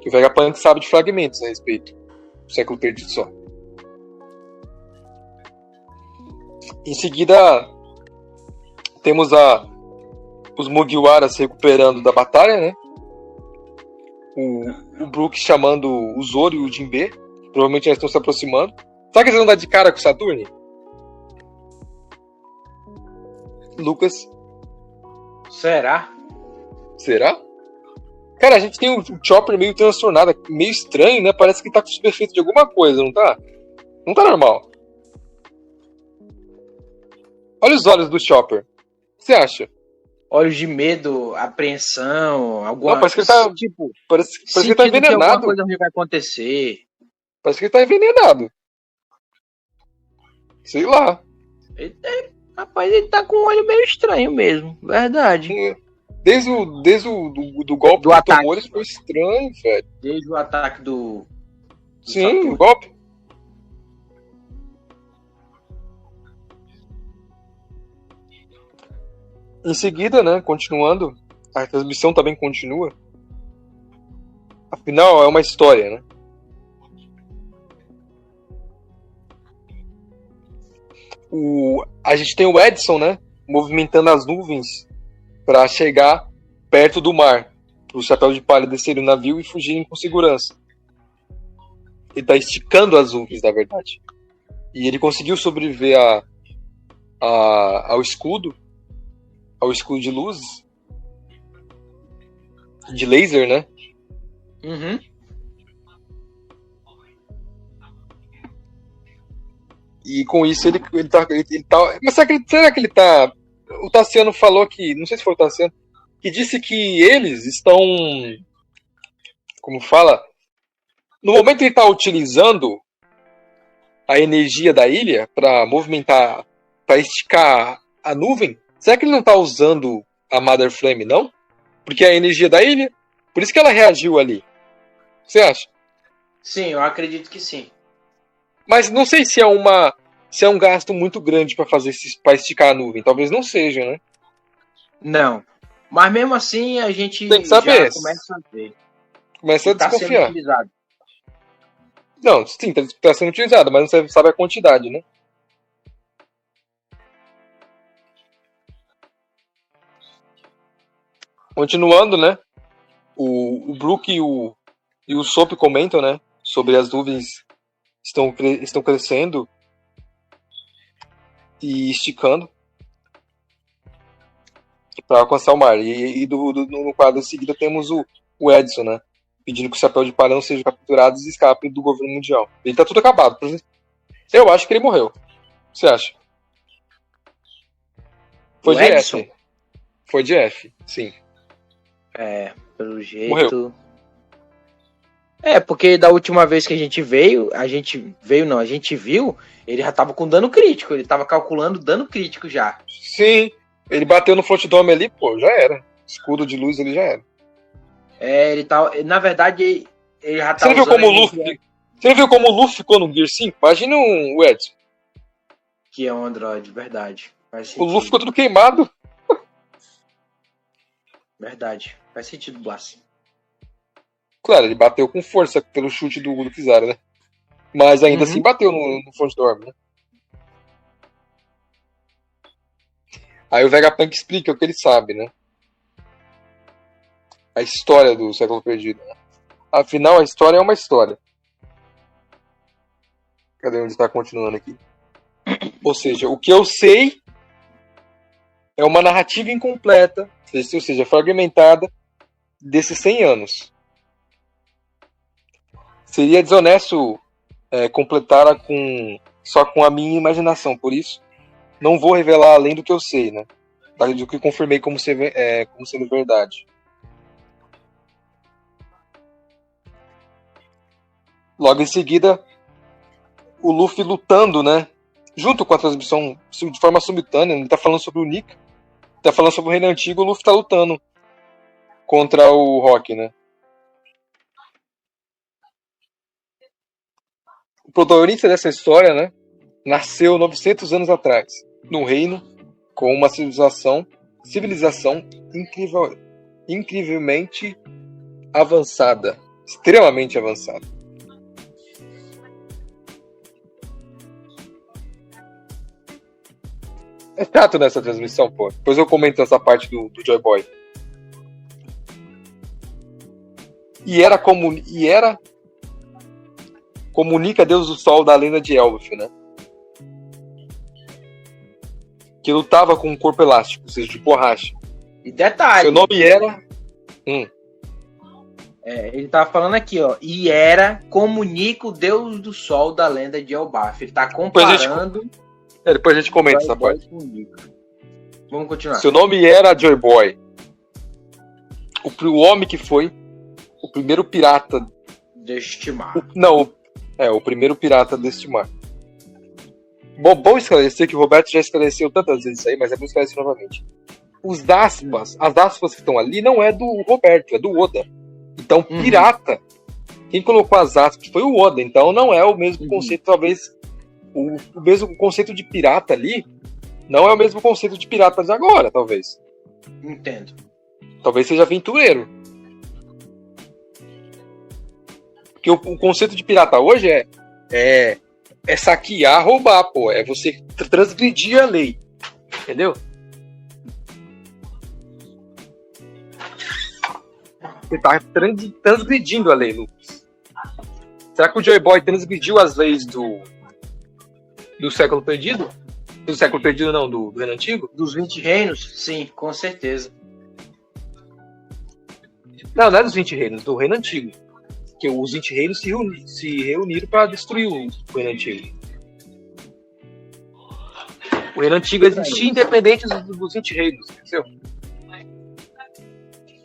Que o Vegapunk sabe de fragmentos a respeito do século perdido só. Em seguida, temos os Mugiwara se recuperando da batalha, né? O Brook chamando o Zoro e o Jinbe. Provavelmente eles estão se aproximando. Será que eles vão dar de cara com o Saturn? Lucas? Será? Cara, a gente tem o Chopper meio transtornado, meio estranho, né? Parece que tá com super efeito de alguma coisa, não tá? Não tá normal. Olha os olhos do Chopper. O que você acha? Olhos de medo, apreensão, alguma coisa. Parece que ele tá. Tipo, parece que ele tá envenenado. Que alguma coisa vai acontecer. Parece que ele tá envenenado. Sei lá. Rapaz, ele tá com um olho meio estranho mesmo. Verdade. Desde o golpe do ataque. Tomou, ele ficou estranho, velho. Desde o ataque do Sim, Saturno. O golpe. Em seguida, né, continuando, a transmissão também continua. Afinal, é uma história, né? A gente tem o Edson, né, movimentando as nuvens para chegar perto do mar, para o Chapéu de Palha descerem o navio e fugirem com segurança. Ele está esticando as nuvens, na verdade. E ele conseguiu sobreviver ao escudo de luzes, de laser, né? Uhum. E com isso ele tá. Mas será que ele tá. O Tassiano falou que. Não sei se foi o Tassiano. Que disse que eles estão. Como fala? No momento que ele está utilizando a energia da ilha para movimentar. Para esticar a nuvem. Será que ele não está usando a Mother Flame, não? Porque é a energia da ilha. Por isso que ela reagiu ali. O que você acha? Sim, eu acredito que sim. Mas não sei se é um gasto muito grande para esticar a nuvem. Talvez não seja, né? Não. Mas mesmo assim a gente tem que saber. Já começa a ver. Começa a desconfiar. Sendo utilizado. Não, sim, está sendo utilizado, mas não sabe a quantidade, né? Continuando, né? O Brook e o Soap comentam, né? Sobre as nuvens estão crescendo e esticando para alcançar o mar. E no quadro em seguida temos o Edson, né? Pedindo que o Chapéu de Palha não seja capturado e escape do governo mundial. Ele tá tudo acabado. Eu acho que ele morreu. O que você acha? Foi de F. Foi de F, sim. Pelo jeito. Morreu. Porque da última vez que a gente viu, ele já tava com dano crítico. Ele tava calculando dano crítico já. Sim. Ele bateu no Float Dome ali, pô, já era. Escudo de luz ele já era. Ele tá. Na verdade, ele já tá. Você não viu como o Luffy ficou no Gear 5? Imagina o Edson. Que é um Android, verdade. O Luffy ficou tudo queimado. Verdade. Faz sentido, Blas. Claro, ele bateu com força pelo chute do Kizaru, né? Mas ainda assim bateu no Float Dome, né? Aí o Vegapunk explica o que ele sabe, né? A história do século perdido. Né? Afinal, a história é uma história. Cadê onde está continuando aqui? Ou seja, o que eu sei é uma narrativa incompleta, ou seja, fragmentada desses 100 anos. Seria desonesto completá-la só com a minha imaginação, por isso não vou revelar além do que eu sei, né? Do que confirmei como sendo verdade. Logo em seguida, o Luffy lutando, né? Junto com a transmissão de forma simultânea, ele tá falando sobre o Nika, tá falando sobre o Reino Antigo, o Luffy tá lutando contra o Rock, né? O protagonista dessa história, né? Nasceu 900 anos atrás, no reino, com uma civilização incrivelmente avançada, extremamente avançada. É chato nessa transmissão, pô. Depois eu comento essa parte do Joy Boy. Comunica Deus do Sol da lenda de Elbaf, né? Que lutava com um corpo elástico, ou seja, de borracha. E detalhe. Seu nome era... ele tava falando aqui, ó. E era comunica o Deus do Sol da lenda de Elbaf. Ele tá comparando... Depois a gente comenta essa parte. Vamos continuar. Seu nome era Joy Boy. O homem que foi o primeiro pirata deste mar. O primeiro pirata deste mar. Bom esclarecer que o Roberto já esclareceu tantas vezes isso aí, mas é bom esclarecer novamente. As aspas que estão ali não é do Roberto, é do Oda. Então, pirata, quem colocou as aspas foi o Oda. Então não é o mesmo conceito, talvez. O mesmo conceito de pirata ali não é o mesmo conceito de pirata de agora, talvez. Entendo. Talvez seja aventureiro. Porque o conceito de pirata hoje é saquear, roubar, pô. É você transgredir a lei. Entendeu? Você tá transgredindo a lei, Lucas. Será que o Joy Boy transgrediu as leis do século perdido? Do século perdido não, do Reino Antigo? Dos 20 reinos? Sim, com certeza. Não é dos 20 reinos, do Reino Antigo. Que os 20 reinos se reuniram para destruir o Reino Antigo. O Reino Antigo existia independente dos 20 reinos, entendeu?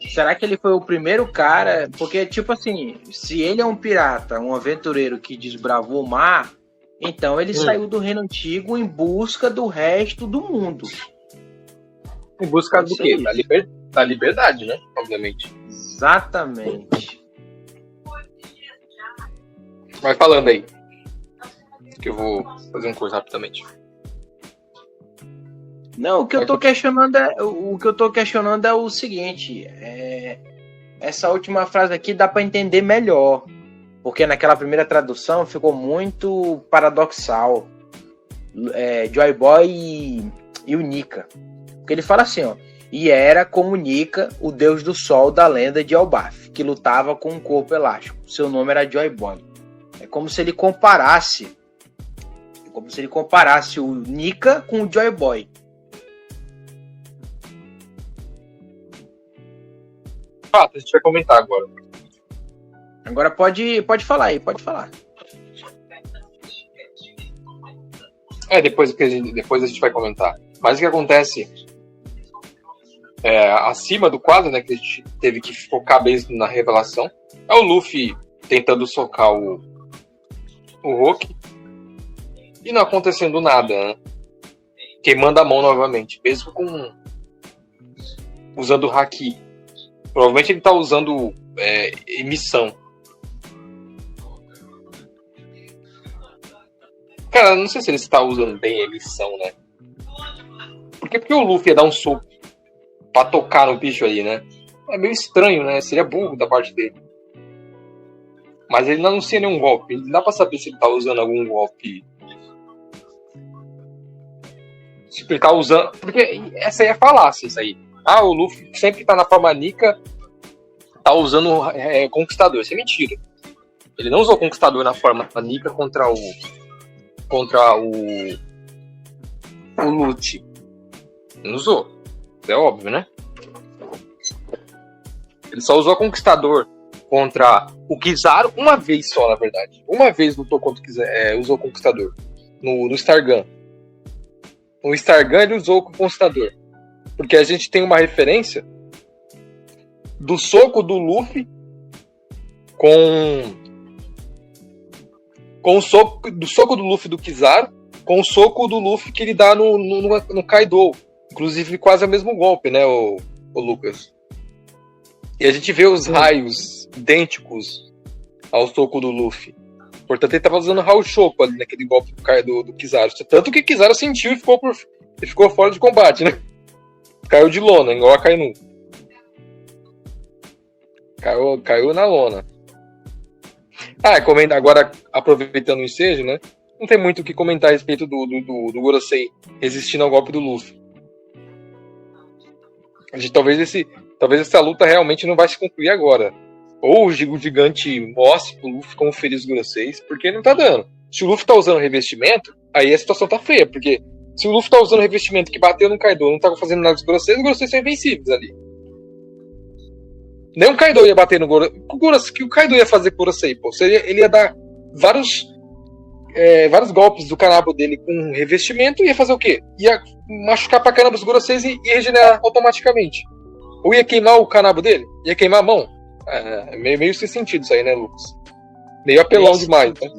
Será que ele foi o primeiro cara? Porque, tipo assim, se ele é um pirata, um aventureiro que desbravou o mar, então ele saiu do Reino Antigo em busca do resto do mundo. Em busca do quê? Da liberdade, né? Obviamente. Exatamente. Vai falando aí. Que eu vou fazer um curso rapidamente. Não, o que eu tô questionando é o seguinte. Essa última frase aqui dá para entender melhor. Porque naquela primeira tradução ficou muito paradoxal. Joy Boy e o Nika. Porque ele fala assim, ó. E Hera comunica o deus do sol da lenda de Elbaf, que lutava com um corpo elástico. Seu nome era Joy Boy. É como se ele comparasse o Nika com o Joy Boy. A gente vai comentar agora. Agora pode falar aí, pode falar. Depois a gente vai comentar. Mas o que acontece acima do quadro, né, que a gente teve que focar mesmo na revelação, é o Luffy tentando socar o Rock e não acontecendo nada, né? Queimando a mão novamente, mesmo usando o Haki. Provavelmente ele tá usando emissão. Cara, não sei se ele está usando bem a emissão, né? Porque o Luffy ia dar um soco pra tocar no bicho aí, né? É meio estranho, né? Seria burro da parte dele. Mas ele não anuncia nenhum golpe. Não dá pra saber se ele tá usando algum golpe. Se ele tá usando... Porque essa aí é falácia, isso aí. O Luffy sempre que tá na forma Nika tá usando Conquistador. Isso é mentira. Ele não usou Conquistador na forma Nika contra o Lute. Não usou. É óbvio, né? Ele só usou Conquistador contra o Kizaru uma vez só, na verdade. Uma vez lutou contra o Kizaru, usou Conquistador. No Stargun. No Stargun ele usou o Conquistador. Porque a gente tem uma referência do soco do Luffy com o soco do Luffy do Kizaru, com o soco do Luffy que ele dá no Kaido. Inclusive quase o mesmo golpe, né, o Lucas? E a gente vê os raios idênticos ao soco do Luffy. Portanto, ele estava usando Raio Choco ali naquele golpe do Kizaru. Tanto que Kizaru sentiu e ficou fora de combate, né? Caiu de lona, igual a Kainu. Caiu na lona. Agora, aproveitando o ensejo, né? Não tem muito o que comentar a respeito do Gorosei resistindo ao golpe do Luffy. Talvez essa luta realmente não vai se concluir agora. Ou o gigante mostre pro Luffy como ferir os Goroseis, porque não tá dando. Se o Luffy tá usando revestimento, aí a situação tá feia, porque se o Luffy tá usando revestimento que bateu no Kaido, não tá fazendo nada dos Goroseis, os Goroseis são invencíveis ali. Nem o Kaido ia bater no Gorosei. O que o Kaido ia fazer com o Gorosei? Pô? Ele ia dar vários golpes do Kanabo dele com revestimento e ia fazer o quê? Ia machucar pra caramba os Goroseis e regenerar automaticamente. Ou ia queimar o Kanabo dele? Ia queimar a mão? Meio sem sentido isso aí, né, Lucas? Meio apelão demais, né?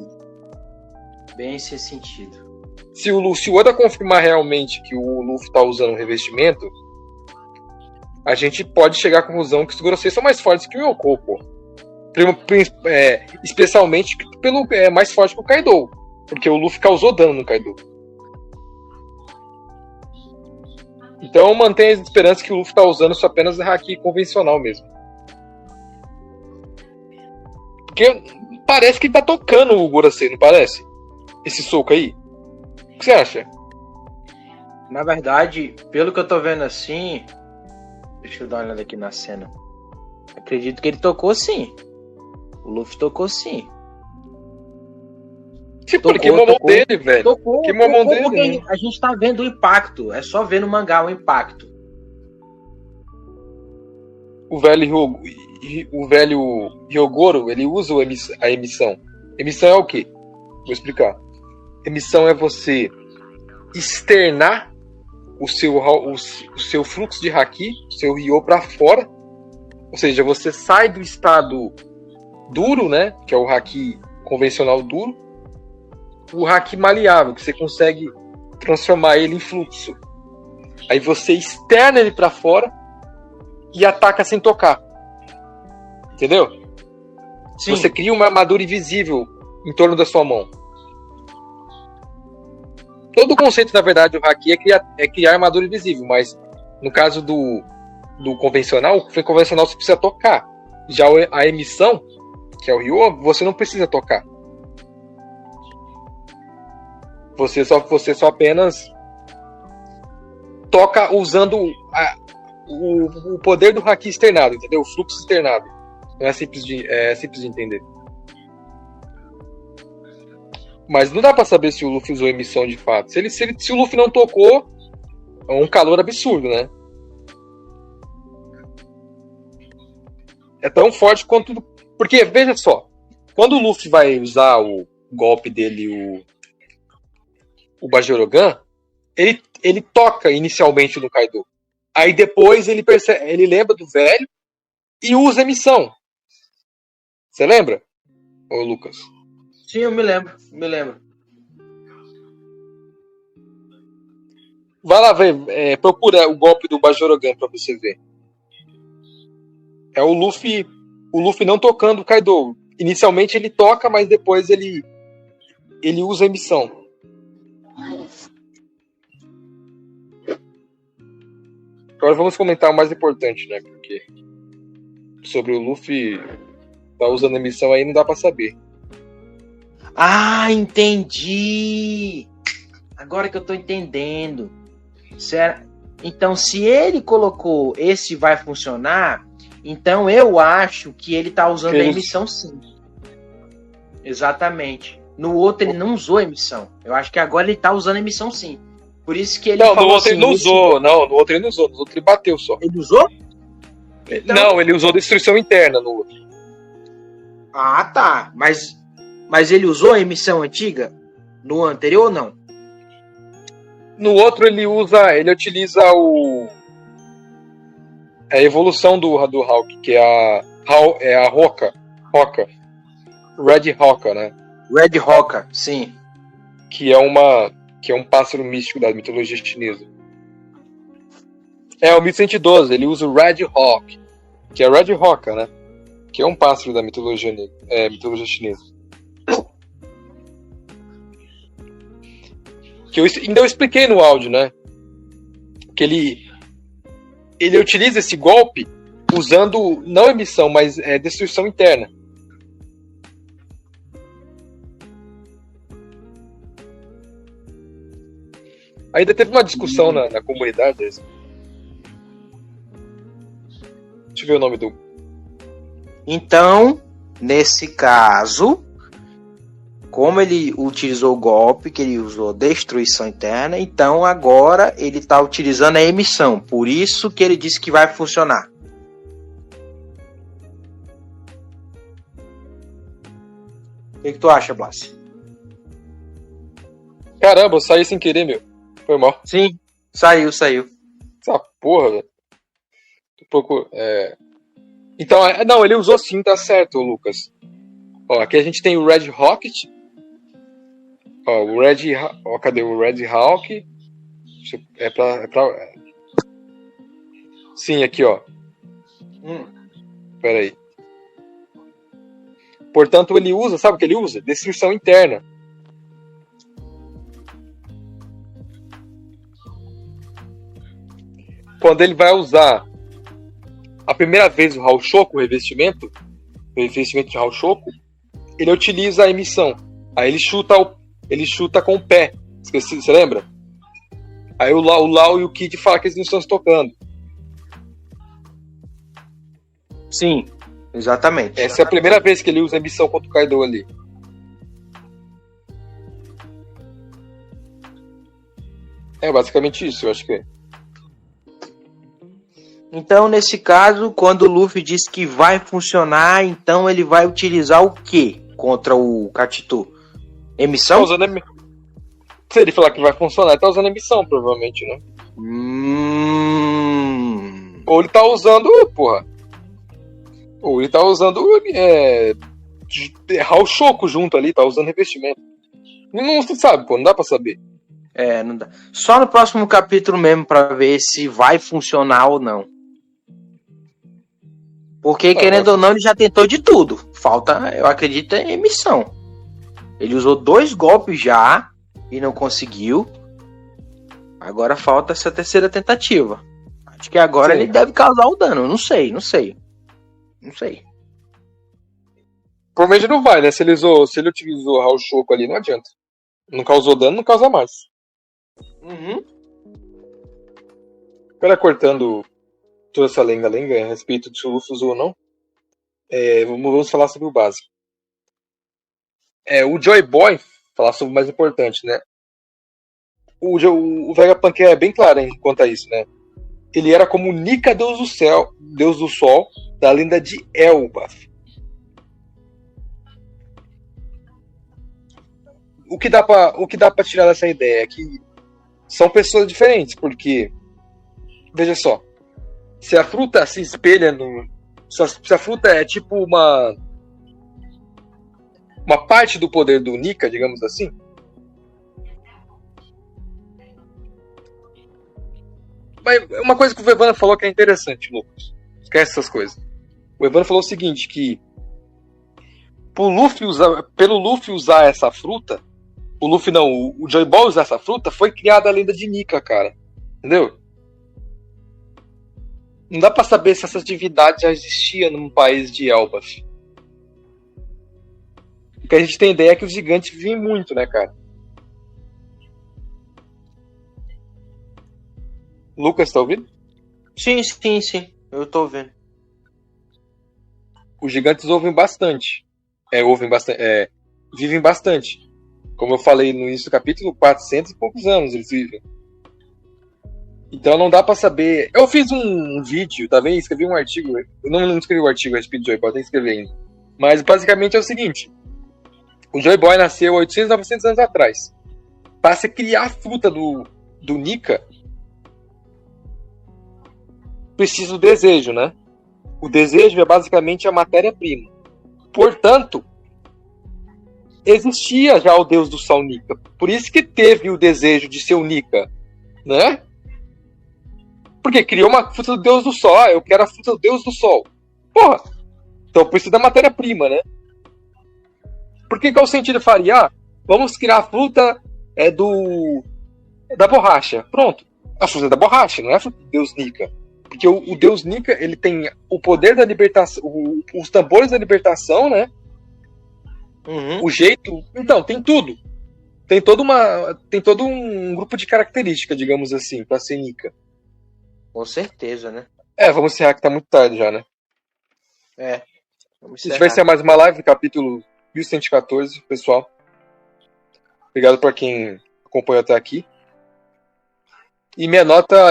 Bem sem sentido. Se o Oda confirmar realmente que o Luffy tá usando revestimento, a gente pode chegar à conclusão que os Goroseis são mais fortes que o Yonkou, pô. Especialmente pelo mais forte que o Kaido. Porque o Luffy causou dano no Kaido. Então mantém a esperança que o Luffy tá usando só apenas Haki convencional mesmo. Porque parece que ele tá tocando o Gorosei, não parece? Esse soco aí. O que você acha? Na verdade, pelo que eu tô vendo assim... Deixa eu dar uma olhada aqui na cena. Acredito que ele tocou sim. O Luffy tocou sim. Porque queimou a mão dele, velho. Queimou a mão dele. Porque a gente tá vendo o impacto. É só ver no mangá o impacto. O velho Hyogoro, ele usa a emissão. Emissão é o quê? Vou explicar. Emissão é você externar o seu fluxo de Haki, o seu Ryo pra fora. Ou seja, você sai do estado duro, né? Que é o Haki convencional duro. O Haki maleável, que você consegue transformar ele em fluxo. Aí você externa ele pra fora e ataca sem tocar. Entendeu? Sim. Você cria uma armadura invisível em torno da sua mão. Todo o conceito, na verdade, do Haki é criar armadura invisível, mas no caso do convencional, o convencional você precisa tocar. Já a emissão, que é o Ryo, você não precisa tocar. Você só apenas toca usando o poder do haki externado, entendeu? O fluxo externado. Não é simples de entender. Mas não dá pra saber se o Luffy usou emissão de fato. Se o Luffy não tocou, é um calor absurdo, né? É tão forte quanto... Porque, veja só, quando o Luffy vai usar o golpe dele, o Bajorogan, ele toca inicialmente no Kaido. Aí depois ele lembra do velho e usa a emissão. Você lembra, ô Lucas? Sim, eu me lembro. Vai lá ver, procura o golpe do Bajorogan pra você ver. É o Luffy não tocando o Kaido. Inicialmente ele toca, mas depois ele usa a emissão. Agora vamos comentar o mais importante, né? Porque sobre o Luffy tá usando a emissão aí não dá pra saber. Ah, entendi! Agora que eu tô entendendo. Então, se ele colocou esse vai funcionar, então eu acho que ele tá usando a emissão sim. Exatamente. No outro ele não usou a emissão. Eu acho que agora ele tá usando a emissão sim. Por isso que ele falou no outro assim, ele não usou. Não, no outro ele não usou. No outro ele bateu só. Ele usou? Então... Não, ele usou destruição interna no outro. Ah, tá. Mas ele usou a emissão antiga? No anterior ou não? No outro ele utiliza a evolução do Hawk, que é a Roca. Red Roca, né? Red Roca, sim. Que é um pássaro místico da mitologia chinesa. É o 1112, ele usa o Red Hawk, que é Red Roca, né? Que é um pássaro da mitologia chinesa. Que eu expliquei no áudio, né? Que ele utiliza esse golpe usando não emissão, mas destruição interna. Ainda teve uma discussão na comunidade. Deixa eu ver o nome do... Então, nesse caso, como ele utilizou o golpe, que ele usou destruição interna, então agora ele está utilizando a emissão. Por isso que ele disse que vai funcionar. O que tu acha, Blas? Caramba, eu saí sem querer, meu. Foi mal. Sim, saiu. Essa porra, velho. Então, não, ele usou sim, tá certo, Lucas. Ó, aqui a gente tem o Red Rocket. Ó, cadê o Red Hawk? Sim, aqui, ó. Pera aí. Portanto, ele usa, sabe o que ele usa? Destruição interna. Quando ele vai usar a primeira vez o Haoshoku, o revestimento de Haoshoku, ele utiliza a emissão. Aí ele chuta com o pé. Esqueci, você lembra? Aí o Lau e o Kid falam que eles não estão se tocando. Sim, exatamente. Essa é a primeira vez que ele usa a emissão contra o Kaido ali. É basicamente isso, eu acho que é. Então, nesse caso, quando o Luffy diz que vai funcionar, então ele vai utilizar o quê contra o Katitu? Emissão? Se ele falar que vai funcionar, ele tá usando emissão, provavelmente, né? Ou ele tá usando, porra. Ou ele tá usando Haoshoku junto ali, tá usando revestimento. Não se sabe, pô, não dá pra saber. Não dá. Só no próximo capítulo mesmo pra ver se vai funcionar ou não. Porque, querendo ou não, ele já tentou de tudo. Falta, eu acredito, em emissão. Ele usou 2 golpes já e não conseguiu. Agora falta essa terceira tentativa. Acho que agora ele deve causar o dano. Não sei. Provavelmente não vai, né? Se ele utilizou o Haoshoku ali, não adianta. Não causou dano, não causa mais. O cara cortando trouxe a lenga-lenga a respeito de se o Luffy usou ou não. Vamos falar sobre o básico. O Joy Boy, falar sobre o mais importante, né? O Vegapunk é bem claro quanto a isso, né? Ele era como Nika, Deus do Sol, da lenda de Elbaf. O que dá pra tirar dessa ideia é que são pessoas diferentes, porque, veja só, se a fruta se espelha no... Se a fruta é tipo uma parte do poder do Nika, digamos assim, mas uma coisa que o Evandro falou que é interessante, Lucas. Esquece essas coisas. O Evandro falou o seguinte, que pelo Luffy usar essa fruta, o Joy Boy usar essa fruta, foi criada a lenda de Nika, cara. Entendeu? Não dá pra saber se essa atividade já existia num país de Elbaf. O que a gente tem ideia é que os gigantes vivem muito, né, cara? Lucas, tá ouvindo? Sim. Eu tô vendo. Os gigantes ouvem bastante. Vivem bastante. Como eu falei no início do capítulo, 400 e poucos anos eles vivem. Então não dá pra saber. Eu fiz um vídeo, tá vendo? Escrevi um artigo. Eu não escrevi o artigo a respeito do Joy Boy, tem que escrever ainda. Mas basicamente é o seguinte: o Joy Boy nasceu 800, 900 anos atrás. Para se criar a fruta do Nika, precisa do desejo, né? O desejo é basicamente a matéria-prima. Portanto, existia já o deus do sol Nika. Por isso que teve o desejo de ser o Nika, né? Porque criou uma fruta do deus do sol. Eu quero a fruta do deus do sol. Porra! Então precisa da matéria-prima, né? Por que qual sentido faria? Vamos criar a fruta da borracha. Pronto. A fruta da borracha, não é a fruta do deus Nika. Porque o deus Nika, ele tem o poder da libertação, os tambores da libertação, né? Uhum. O jeito... Então, tem tudo. Tem todo um grupo de características, digamos assim, pra ser Nika. Com certeza, né? Vamos encerrar que tá muito tarde já, né? Vamos Se tiver mais uma live, capítulo 1114, pessoal. Obrigado pra quem acompanhou até aqui. E minha nota,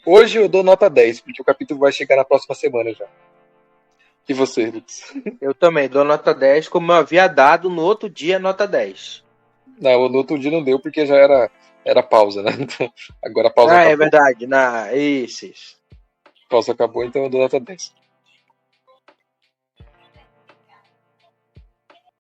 hoje eu dou nota 10, porque o capítulo vai chegar na próxima semana já. E você, Lucas? Eu também dou nota 10, como eu havia dado no outro dia, nota 10. Não, no outro dia não deu, porque já era pausa, né? Então, agora a pausa acabou. É verdade. Isso. A pausa acabou, então eu dou nota 10.